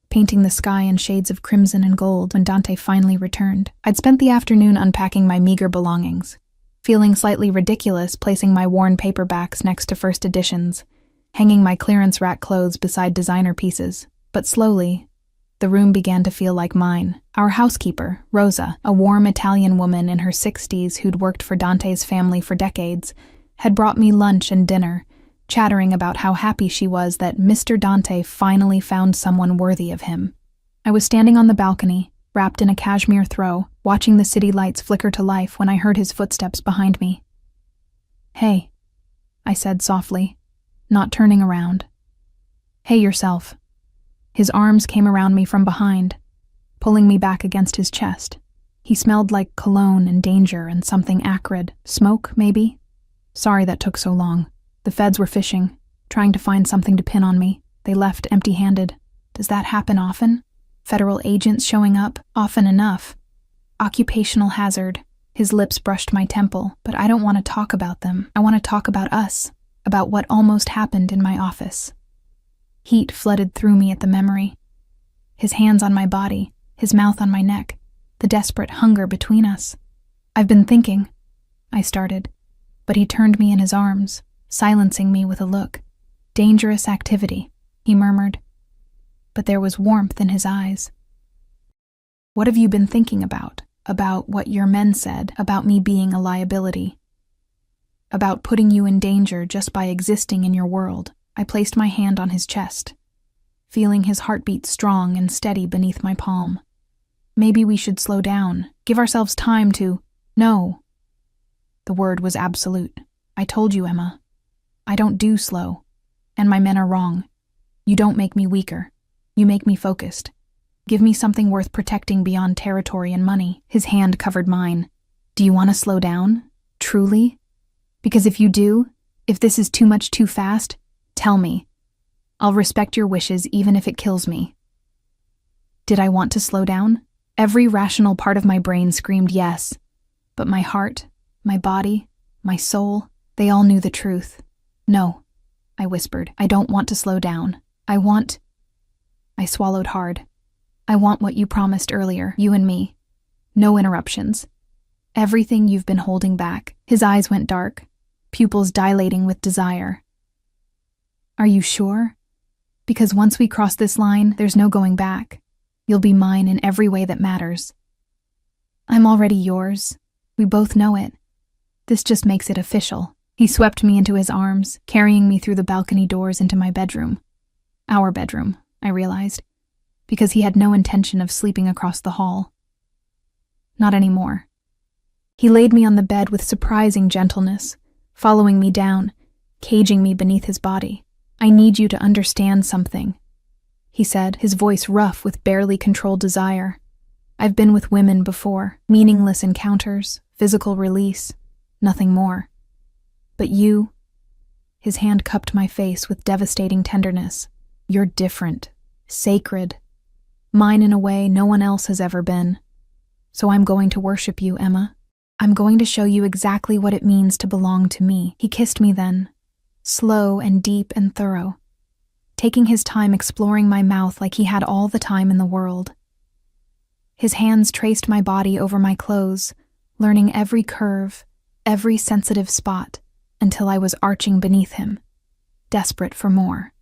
painting the sky in shades of crimson and gold when Dante finally returned. I'd spent the afternoon unpacking my meager belongings, feeling slightly ridiculous placing my worn paperbacks next to first editions, hanging my clearance rack clothes beside designer pieces. But slowly, the room began to feel like mine. Our housekeeper, Rosa, a warm Italian woman in her 60s who'd worked for Dante's family for decades, had brought me lunch and dinner, chattering about how happy she was that Mr. Dante finally found someone worthy of him. I was standing on the balcony, wrapped in a cashmere throw, watching the city lights flicker to life when I heard his footsteps behind me. "Hey," I said softly, not turning around. "Hey yourself." His arms came around me from behind, pulling me back against his chest. He smelled like cologne and danger and something acrid. Smoke, maybe? Sorry that took so long. The feds were fishing, trying to find something to pin on me. They left empty-handed. Does that happen often? Federal agents showing up? Often enough. Occupational hazard. His lips brushed my temple, but I don't want to talk about them. I want to talk about us, about what almost happened in my office. Heat flooded through me at the memory. His hands on my body, his mouth on my neck, the desperate hunger between us. "I've been thinking," I started, but he turned me in his arms, silencing me with a look. "Dangerous activity," he murmured, but there was warmth in his eyes. "What have you been thinking about? About what your men said, about me being a liability? About putting you in danger just by existing in your world?" I placed my hand on his chest, feeling his heartbeat strong and steady beneath my palm. "Maybe we should slow down, give ourselves time to—" "No." The word was absolute. "I told you, Emma. I don't do slow. And my men are wrong. You don't make me weaker. You make me focused. Give me something worth protecting beyond territory and money." His hand covered mine. "Do you want to slow down? Truly? Because if you do, if this is too much too fast, tell me. I'll respect your wishes even if it kills me." Did I want to slow down? Every rational part of my brain screamed yes. But my heart, my body, my soul, they all knew the truth. "No," I whispered. "I don't want to slow down. I swallowed hard. "I want what you promised earlier, you and me. No interruptions. Everything you've been holding back." His eyes went dark, pupils dilating with desire. "Are you sure? Because once we cross this line, there's no going back. You'll be mine in every way that matters." "I'm already yours. We both know it. This just makes it official." He swept me into his arms, carrying me through the balcony doors into my bedroom. Our bedroom, I realized, because he had no intention of sleeping across the hall. Not anymore. He laid me on the bed with surprising gentleness, following me down, caging me beneath his body. "I need you to understand something," he said, his voice rough with barely controlled desire. "I've been with women before, meaningless encounters, physical release, nothing more. But you," his hand cupped my face with devastating tenderness, "you're different, sacred, mine in a way no one else has ever been. So I'm going to worship you, Emma. I'm going to show you exactly what it means to belong to me." He kissed me then, slow and deep and thorough, taking his time exploring my mouth like he had all the time in the world. His hands traced my body over my clothes, learning every curve, every sensitive spot, until I was arching beneath him, desperate for more.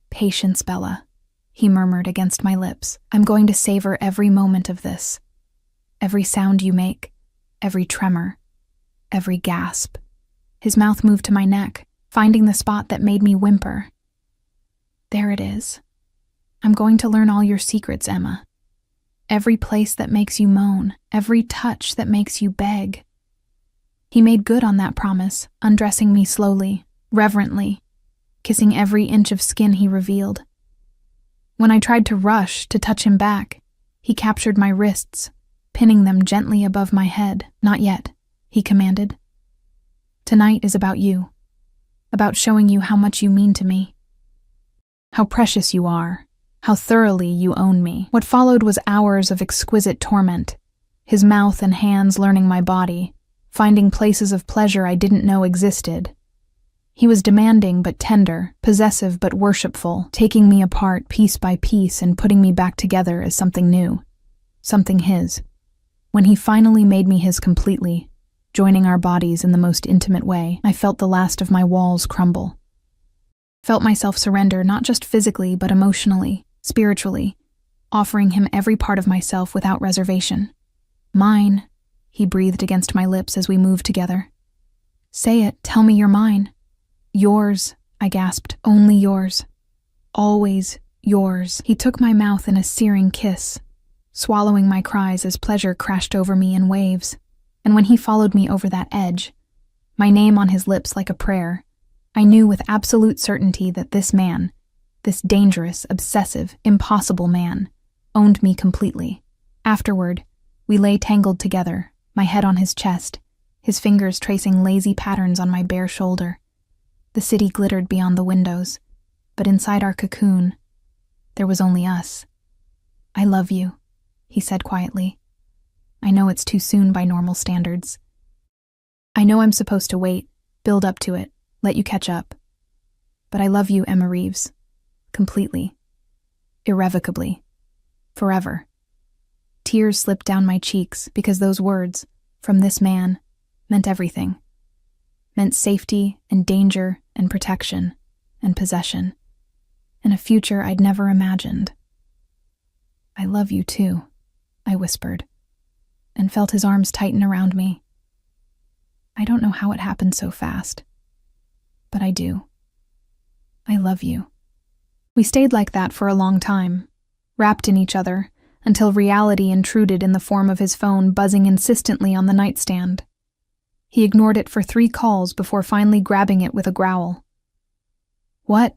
"Patience, Bella," he murmured against my lips. "I'm going to savor every moment of this. Every sound you make, every tremor, every gasp." His mouth moved to my neck, finding the spot that made me whimper. "There it is. I'm going to learn all your secrets, Emma. Every place that makes you moan, every touch that makes you beg." He made good on that promise, undressing me slowly, reverently, kissing every inch of skin he revealed. When I tried to rush to touch him back, he captured my wrists, pinning them gently above my head. "Not yet," he commanded. "Tonight is about you, about showing you how much you mean to me, how precious you are, how thoroughly you own me." What followed was hours of exquisite torment, his mouth and hands learning my body, finding places of pleasure I didn't know existed. He was demanding but tender, possessive but worshipful, taking me apart piece by piece and putting me back together as something new, something his. When he finally made me his completely, joining our bodies in the most intimate way, I felt the last of my walls crumble. Felt myself surrender not just physically but emotionally, spiritually, offering him every part of myself without reservation. Mine, he breathed against my lips as we moved together. Say it, tell me you're mine. Yours, I gasped, only yours. Always yours. He took my mouth in a searing kiss, swallowing my cries as pleasure crashed over me in waves. And when he followed me over that edge, my name on his lips like a prayer, I knew with absolute certainty that this man, this dangerous, obsessive, impossible man, owned me completely. Afterward, we lay tangled together, my head on his chest, his fingers tracing lazy patterns on my bare shoulder. The city glittered beyond the windows, but inside our cocoon, there was only us. I love you, he said quietly. I know it's too soon by normal standards. I know I'm supposed to wait, build up to it, let you catch up. But I love you, Emma Reeves. Completely. Irrevocably. Forever. Tears slipped down my cheeks because those words, from this man, meant everything. Meant safety and danger and protection and possession. And a future I'd never imagined. I love you too, I whispered, and felt his arms tighten around me. I don't know how it happened so fast, but I do. I love you. We stayed like that for a long time, wrapped in each other, until reality intruded in the form of his phone buzzing insistently on the nightstand. He ignored it for 3 calls before finally grabbing it with a growl. What?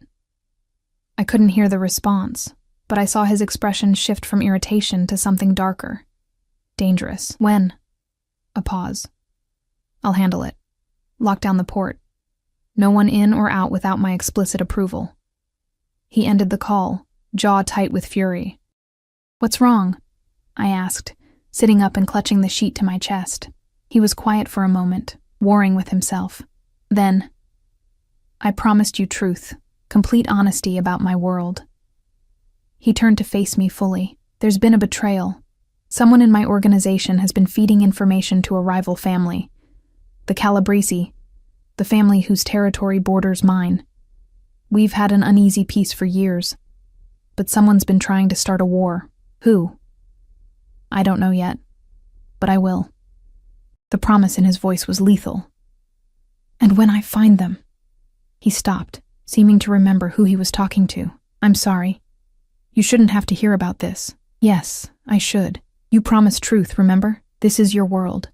I couldn't hear the response, but I saw his expression shift from irritation to something darker. Dangerous. When? A pause. I'll handle it. Lock down the port. No one in or out without my explicit approval. He ended the call, jaw tight with fury. What's wrong? I asked, sitting up and clutching the sheet to my chest. He was quiet for a moment, warring with himself. Then, I promised you truth, complete honesty about my world. He turned to face me fully. There's been a betrayal. Someone in my organization has been feeding information to a rival family. The Calabrese, the family whose territory borders mine. We've had an uneasy peace for years, but someone's been trying to start a war. Who? I don't know yet, but I will. The promise in his voice was lethal. And when I find them... He stopped, seeming to remember who he was talking to. I'm sorry. You shouldn't have to hear about this. Yes, I should. You promised truth, remember? This is your world.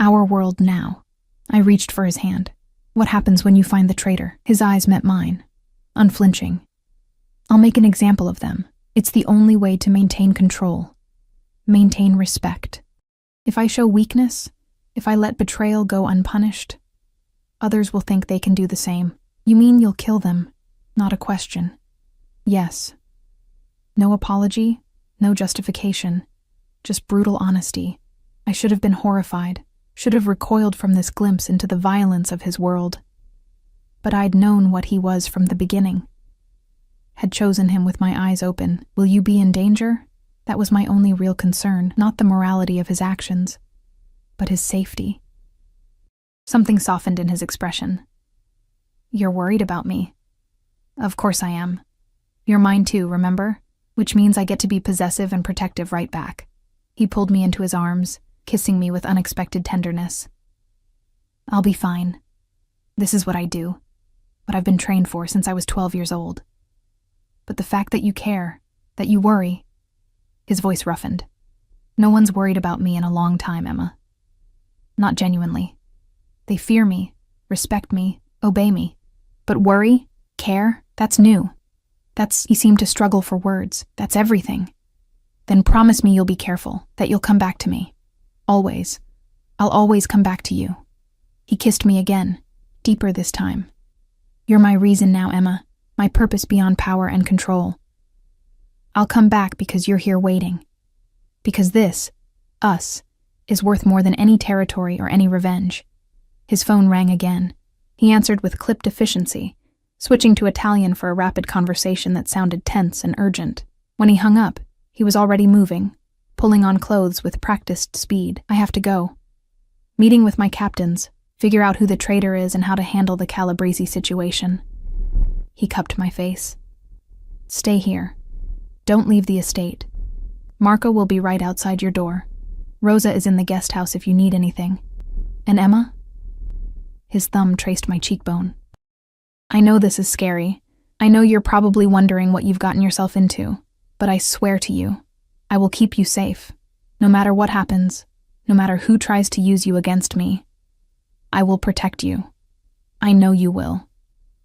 Our world now. I reached for his hand. What happens when you find the traitor? His eyes met mine, unflinching. I'll make an example of them. It's the only way to maintain control. Maintain respect. If I show weakness, if I let betrayal go unpunished, others will think they can do the same. You mean you'll kill them? Not a question. Yes. No apology, no justification, just brutal honesty. I should have been horrified, should have recoiled from this glimpse into the violence of his world. But I'd known what he was from the beginning. Had chosen him with my eyes open. Will you be in danger? That was my only real concern, not the morality of his actions, but his safety. Something softened in his expression. You're worried about me. Of course I am. You're mine too, remember? Which means I get to be possessive and protective right back. He pulled me into his arms, kissing me with unexpected tenderness. I'll be fine. This is what I do, what I've been trained for since I was 12 years old. But the fact that you care, that you worry... His voice roughened. No one's worried about me in a long time, Emma. Not genuinely. They fear me, respect me, obey me. But worry, care, that's new. He seemed to struggle for words. That's everything. Then promise me you'll be careful, that you'll come back to me. Always. I'll always come back to you. He kissed me again, deeper this time. You're my reason now, Emma, my purpose beyond power and control. I'll come back because you're here waiting. Because this, us, is worth more than any territory or any revenge. His phone rang again. He answered with clipped efficiency, switching to Italian for a rapid conversation that sounded tense and urgent. When he hung up, he was already moving, pulling on clothes with practiced speed. I have to go. Meeting with my captains, figure out who the traitor is and how to handle the Calabrese situation. He cupped my face. Stay here. Don't leave the estate. Marco will be right outside your door. Rosa is in the guest house if you need anything. And Emma? His thumb traced my cheekbone. I know this is scary. I know you're probably wondering what you've gotten yourself into, but I swear to you, I will keep you safe. No matter what happens, no matter who tries to use you against me, I will protect you. I know you will.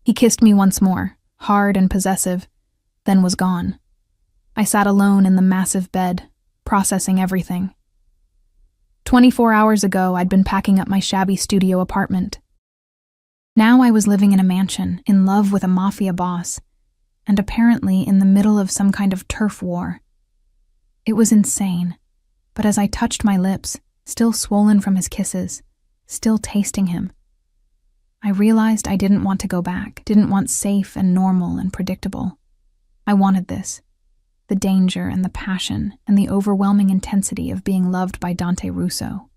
He kissed me once more, hard and possessive, then was gone. I sat alone in the massive bed, processing everything. 24 hours ago, I'd been packing up my shabby studio apartment. Now I was living in a mansion, in love with a Mafia boss, and apparently in the middle of some kind of turf war. It was insane, but as I touched my lips, still swollen from his kisses, still tasting him, I realized I didn't want to go back, didn't want safe and normal and predictable. I wanted this, the danger and the passion and the overwhelming intensity of being loved by Dante Russo.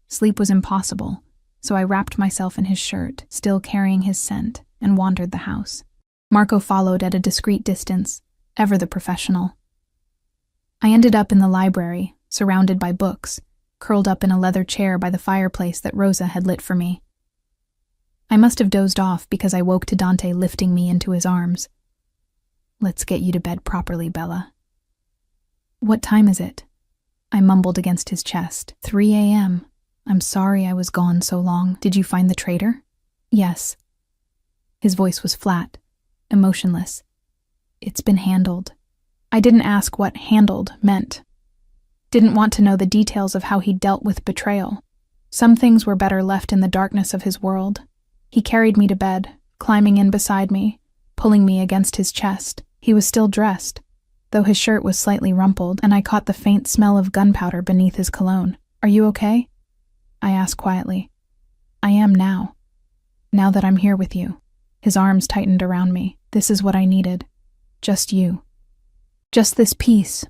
Sleep was impossible, so I wrapped myself in his shirt, still carrying his scent, and wandered the house. Marco followed at a discreet distance, ever the professional. I ended up in the library, surrounded by books, curled up in a leather chair by the fireplace that Rosa had lit for me. I must have dozed off because I woke to Dante lifting me into his arms. Let's get you to bed properly, Bella. What time is it? I mumbled against his chest. 3 a.m. I'm sorry I was gone so long. Did you find the traitor? Yes. His voice was flat, emotionless. It's been handled. I didn't ask what handled meant. Didn't want to know the details of how he dealt with betrayal. Some things were better left in the darkness of his world. He carried me to bed, climbing in beside me, pulling me against his chest. He was still dressed, though his shirt was slightly rumpled, and I caught the faint smell of gunpowder beneath his cologne. Are you okay? I asked quietly. I am now. Now that I'm here with you. His arms tightened around me. This is what I needed. Just you. Just this peace.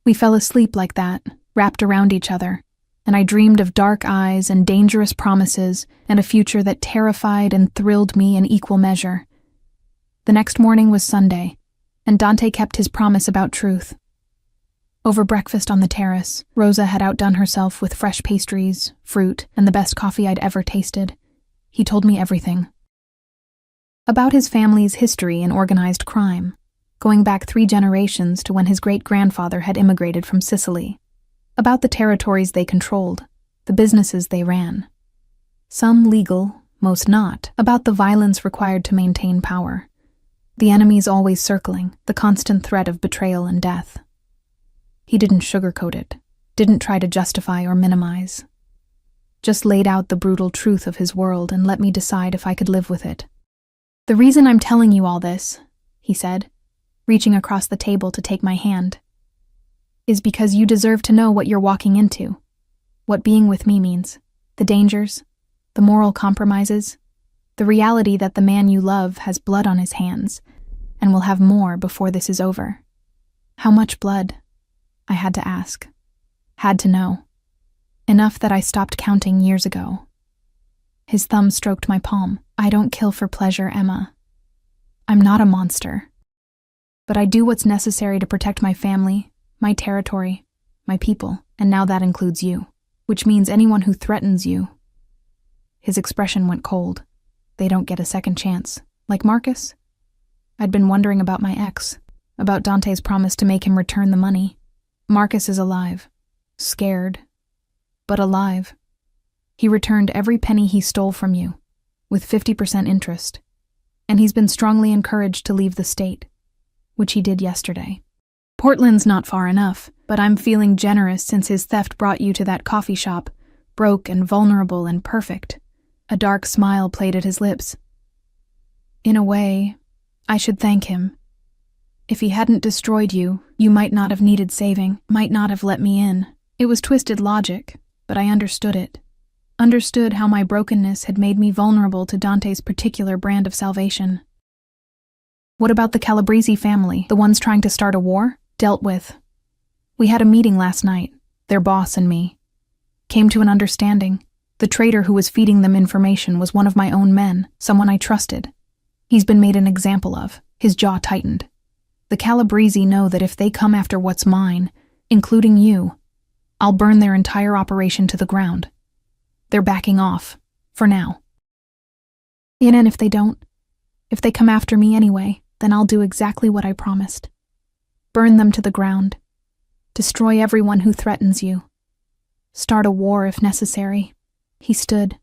We fell asleep like that, wrapped around each other, and I dreamed of dark eyes and dangerous promises and a future that terrified and thrilled me in equal measure. The next morning was Sunday, and Dante kept his promise about truth. Over breakfast on the terrace, Rosa had outdone herself with fresh pastries, fruit, and the best coffee I'd ever tasted. He told me everything. About his family's history in organized crime, going back 3 generations to when his great-grandfather had immigrated from Sicily. About the territories they controlled, the businesses they ran. Some legal, most not. About the violence required to maintain power. The enemies always circling, the constant threat of betrayal and death. He didn't sugarcoat it, didn't try to justify or minimize. Just laid out the brutal truth of his world and let me decide if I could live with it. The reason I'm telling you all this, he said, reaching across the table to take my hand, is because you deserve to know what you're walking into, what being with me means, the dangers, the moral compromises, the reality that the man you love has blood on his hands and will have more before this is over. How much blood? I had to ask. Had to know. Enough that I stopped counting years ago. His thumb stroked my palm. I don't kill for pleasure, Emma. I'm not a monster. But I do what's necessary to protect my family, my territory, my people, and now that includes you, which means anyone who threatens you. His expression went cold. They don't get a second chance. Like Marcus? I'd been wondering about my ex, about Dante's promise to make him return the money. Marcus is alive. Scared, but alive. He returned every penny he stole from you, with 50% interest, and he's been strongly encouraged to leave the state, which he did yesterday. Portland's not far enough, but I'm feeling generous since his theft brought you to that coffee shop, broke and vulnerable and perfect. A dark smile played at his lips. In a way, I should thank him. If he hadn't destroyed you, you might not have needed saving, might not have let me in. It was twisted logic, but I understood it. Understood how my brokenness had made me vulnerable to Dante's particular brand of salvation. What about the Calabrese family, the ones trying to start a war? Dealt with. We had a meeting last night, their boss and me. Came to an understanding. The traitor who was feeding them information was one of my own men, someone I trusted. He's been made an example of. His jaw tightened. The Calabrese know that if they come after what's mine, including you, I'll burn their entire operation to the ground. They're backing off, for now. And if they don't, if they come after me anyway, then I'll do exactly what I promised. Burn them to the ground. Destroy everyone who threatens you. Start a war if necessary. He stood,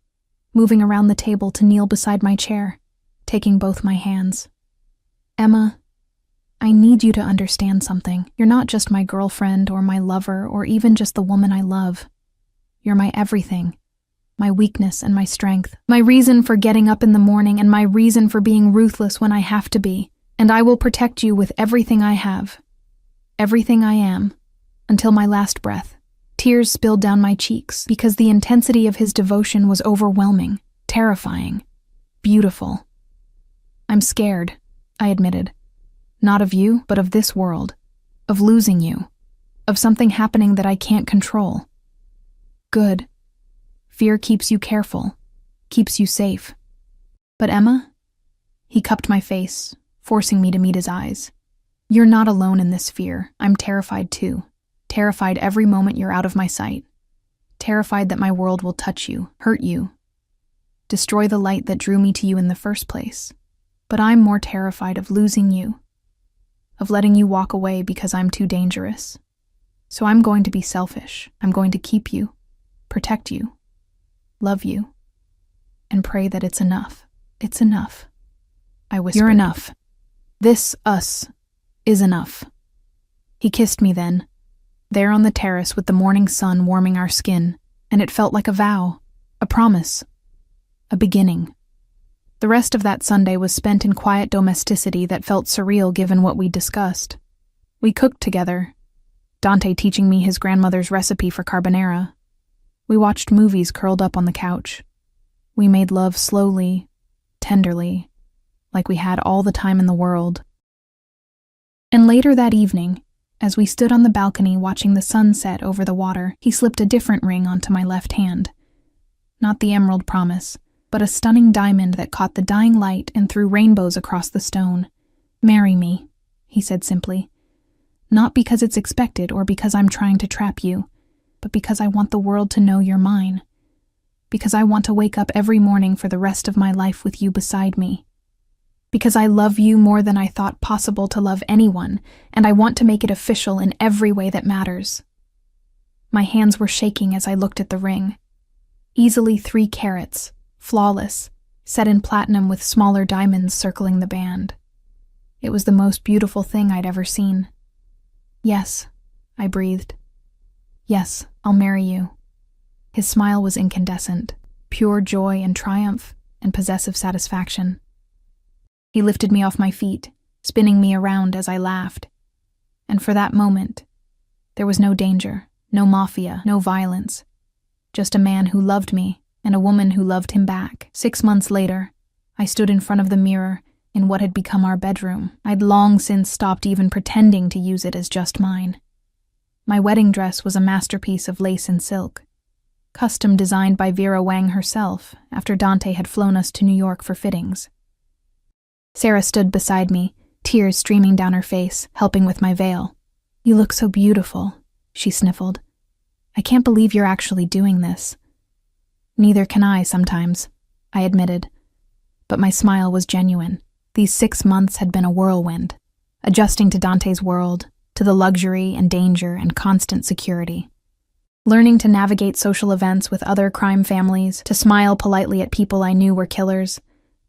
moving around the table to kneel beside my chair, taking both my hands. Emma, I need you to understand something. You're not just my girlfriend or my lover or even just the woman I love. You're my everything, my weakness and my strength, my reason for getting up in the morning and my reason for being ruthless when I have to be, and I will protect you with everything I have, everything I am, until my last breath. Tears spilled down my cheeks because the intensity of his devotion was overwhelming, terrifying, beautiful. I'm scared, I admitted. Not of you, but of this world, of losing you, of something happening that I can't control. Good. Fear keeps you careful, keeps you safe. But Emma? He cupped my face, forcing me to meet his eyes. You're not alone in this fear. I'm terrified too. Terrified every moment you're out of my sight. Terrified that my world will touch you, hurt you, destroy the light that drew me to you in the first place. But I'm more terrified of losing you, of letting you walk away because I'm too dangerous. So I'm going to be selfish. I'm going to keep you, protect you, love you, and pray that it's enough. It's enough. I whispered. You're enough. This, us, is enough. He kissed me then, there on the terrace with the morning sun warming our skin, and it felt like a vow, a promise, a beginning. The rest of that Sunday was spent in quiet domesticity that felt surreal given what we discussed. We cooked together, Dante teaching me his grandmother's recipe for carbonara. We watched movies curled up on the couch. We made love slowly, tenderly, like we had all the time in the world. And later that evening, as we stood on the balcony watching the sun set over the water, he slipped a different ring onto my left hand. Not the emerald promise, but a stunning diamond that caught the dying light and threw rainbows across the stone. Marry me, he said simply. Not because it's expected or because I'm trying to trap you, but because I want the world to know you're mine. Because I want to wake up every morning for the rest of my life with you beside me. Because I love you more than I thought possible to love anyone, and I want to make it official in every way that matters. My hands were shaking as I looked at the ring. Easily 3 carats, flawless, set in platinum with smaller diamonds circling the band. It was the most beautiful thing I'd ever seen. Yes, I breathed. Yes, I'll marry you. His smile was incandescent, pure joy and triumph and possessive satisfaction. He lifted me off my feet, spinning me around as I laughed. And for that moment, there was no danger, no mafia, no violence. Just a man who loved me and a woman who loved him back. 6 months later, I stood in front of the mirror in what had become our bedroom. I'd long since stopped even pretending to use it as just mine. My wedding dress was a masterpiece of lace and silk, custom designed by Vera Wang herself after Dante had flown us to New York for fittings. Sarah stood beside me, tears streaming down her face, helping with my veil. You look so beautiful, she sniffled. I can't believe you're actually doing this. Neither can I sometimes, I admitted. But my smile was genuine. These 6 months had been a whirlwind, adjusting to Dante's world, to the luxury and danger and constant security. Learning to navigate social events with other crime families, to smile politely at people I knew were killers,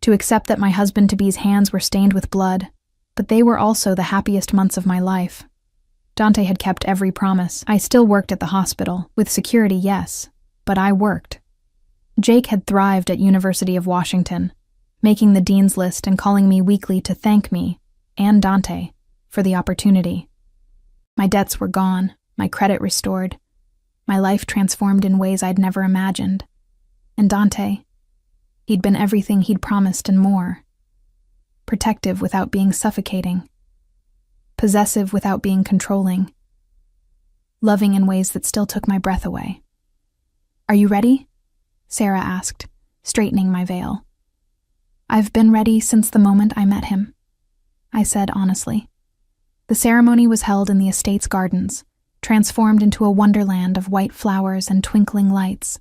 to accept that my husband-to-be's hands were stained with blood, but they were also the happiest months of my life. Dante had kept every promise. I still worked at the hospital, with security, yes, but I worked. Jake had thrived at University of Washington, making the dean's list and calling me weekly to thank me, and Dante, for the opportunity. My debts were gone, my credit restored. My life transformed in ways I'd never imagined. And Dante, he'd been everything he'd promised and more. Protective without being suffocating. Possessive without being controlling. Loving in ways that still took my breath away. "Are you ready?" Sarah asked, straightening my veil. "I've been ready since the moment I met him," I said honestly. The ceremony was held in the estate's gardens, transformed into a wonderland of white flowers and twinkling lights.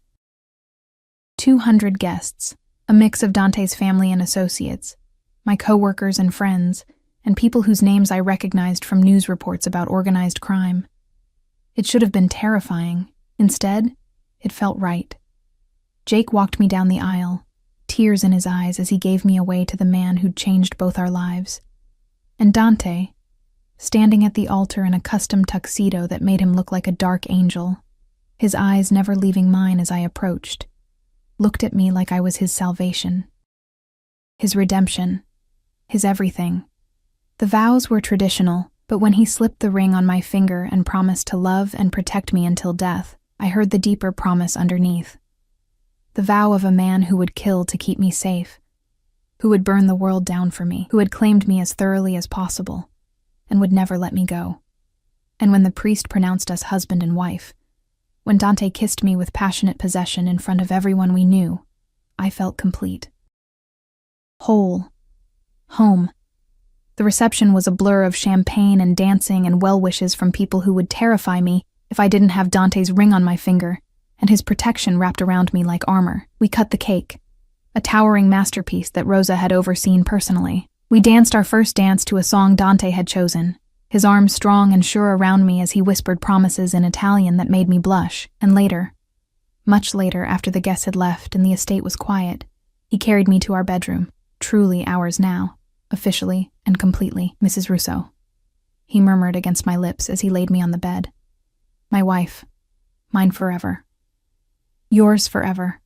200 guests, a mix of Dante's family and associates, my co-workers and friends, and people whose names I recognized from news reports about organized crime. It should have been terrifying. Instead, it felt right. Jake walked me down the aisle, tears in his eyes as he gave me away to the man who'd changed both our lives. And Dante, standing at the altar in a custom tuxedo that made him look like a dark angel, his eyes never leaving mine as I approached, looked at me like I was his salvation. His redemption. His everything. The vows were traditional, but when he slipped the ring on my finger and promised to love and protect me until death, I heard the deeper promise underneath. The vow of a man who would kill to keep me safe, who would burn the world down for me, who had claimed me as thoroughly as possible, and would never let me go. And when the priest pronounced us husband and wife, when Dante kissed me with passionate possession in front of everyone we knew, I felt complete. Whole. Home. The reception was a blur of champagne and dancing and well-wishes from people who would terrify me if I didn't have Dante's ring on my finger and his protection wrapped around me like armor. We cut the cake, a towering masterpiece that Rosa had overseen personally. We danced our first dance to a song Dante had chosen, his arms strong and sure around me as he whispered promises in Italian that made me blush. And later, much later after the guests had left and the estate was quiet, he carried me to our bedroom, truly ours now, officially and completely, Mrs. Russo. He murmured against my lips as he laid me on the bed. My wife, mine forever. Yours forever,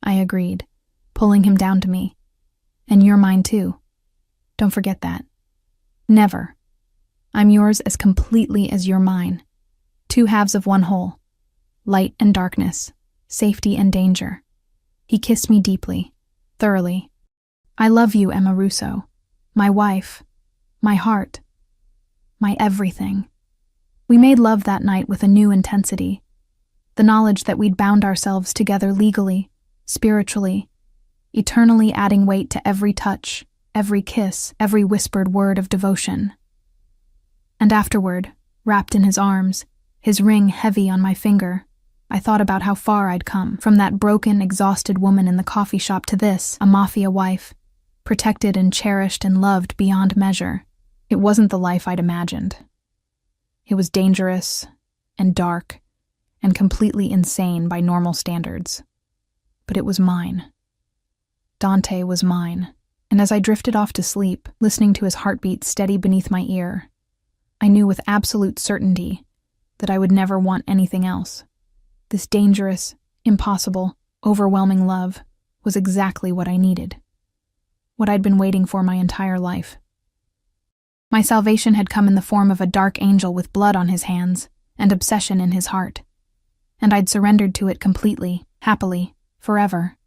I agreed, pulling him down to me. And you're mine too. Don't forget that. Never. I'm yours as completely as you're mine. Two halves of one whole. Light and darkness, safety and danger. He kissed me deeply, thoroughly. I love you, Emma Russo. My wife. My heart. My everything. We made love that night with a new intensity. The knowledge that we'd bound ourselves together legally, spiritually, eternally adding weight to every touch, every kiss, every whispered word of devotion. And afterward, wrapped in his arms, his ring heavy on my finger, I thought about how far I'd come, from that broken, exhausted woman in the coffee shop to this, a mafia wife, protected and cherished and loved beyond measure. It wasn't the life I'd imagined. It was dangerous and dark and completely insane by normal standards. But it was mine. Dante was mine. And as I drifted off to sleep, listening to his heartbeat steady beneath my ear, I knew with absolute certainty that I would never want anything else. This dangerous, impossible, overwhelming love was exactly what I needed. What I'd been waiting for my entire life. My salvation had come in the form of a dark angel with blood on his hands and obsession in his heart. And I'd surrendered to it completely, happily, forever.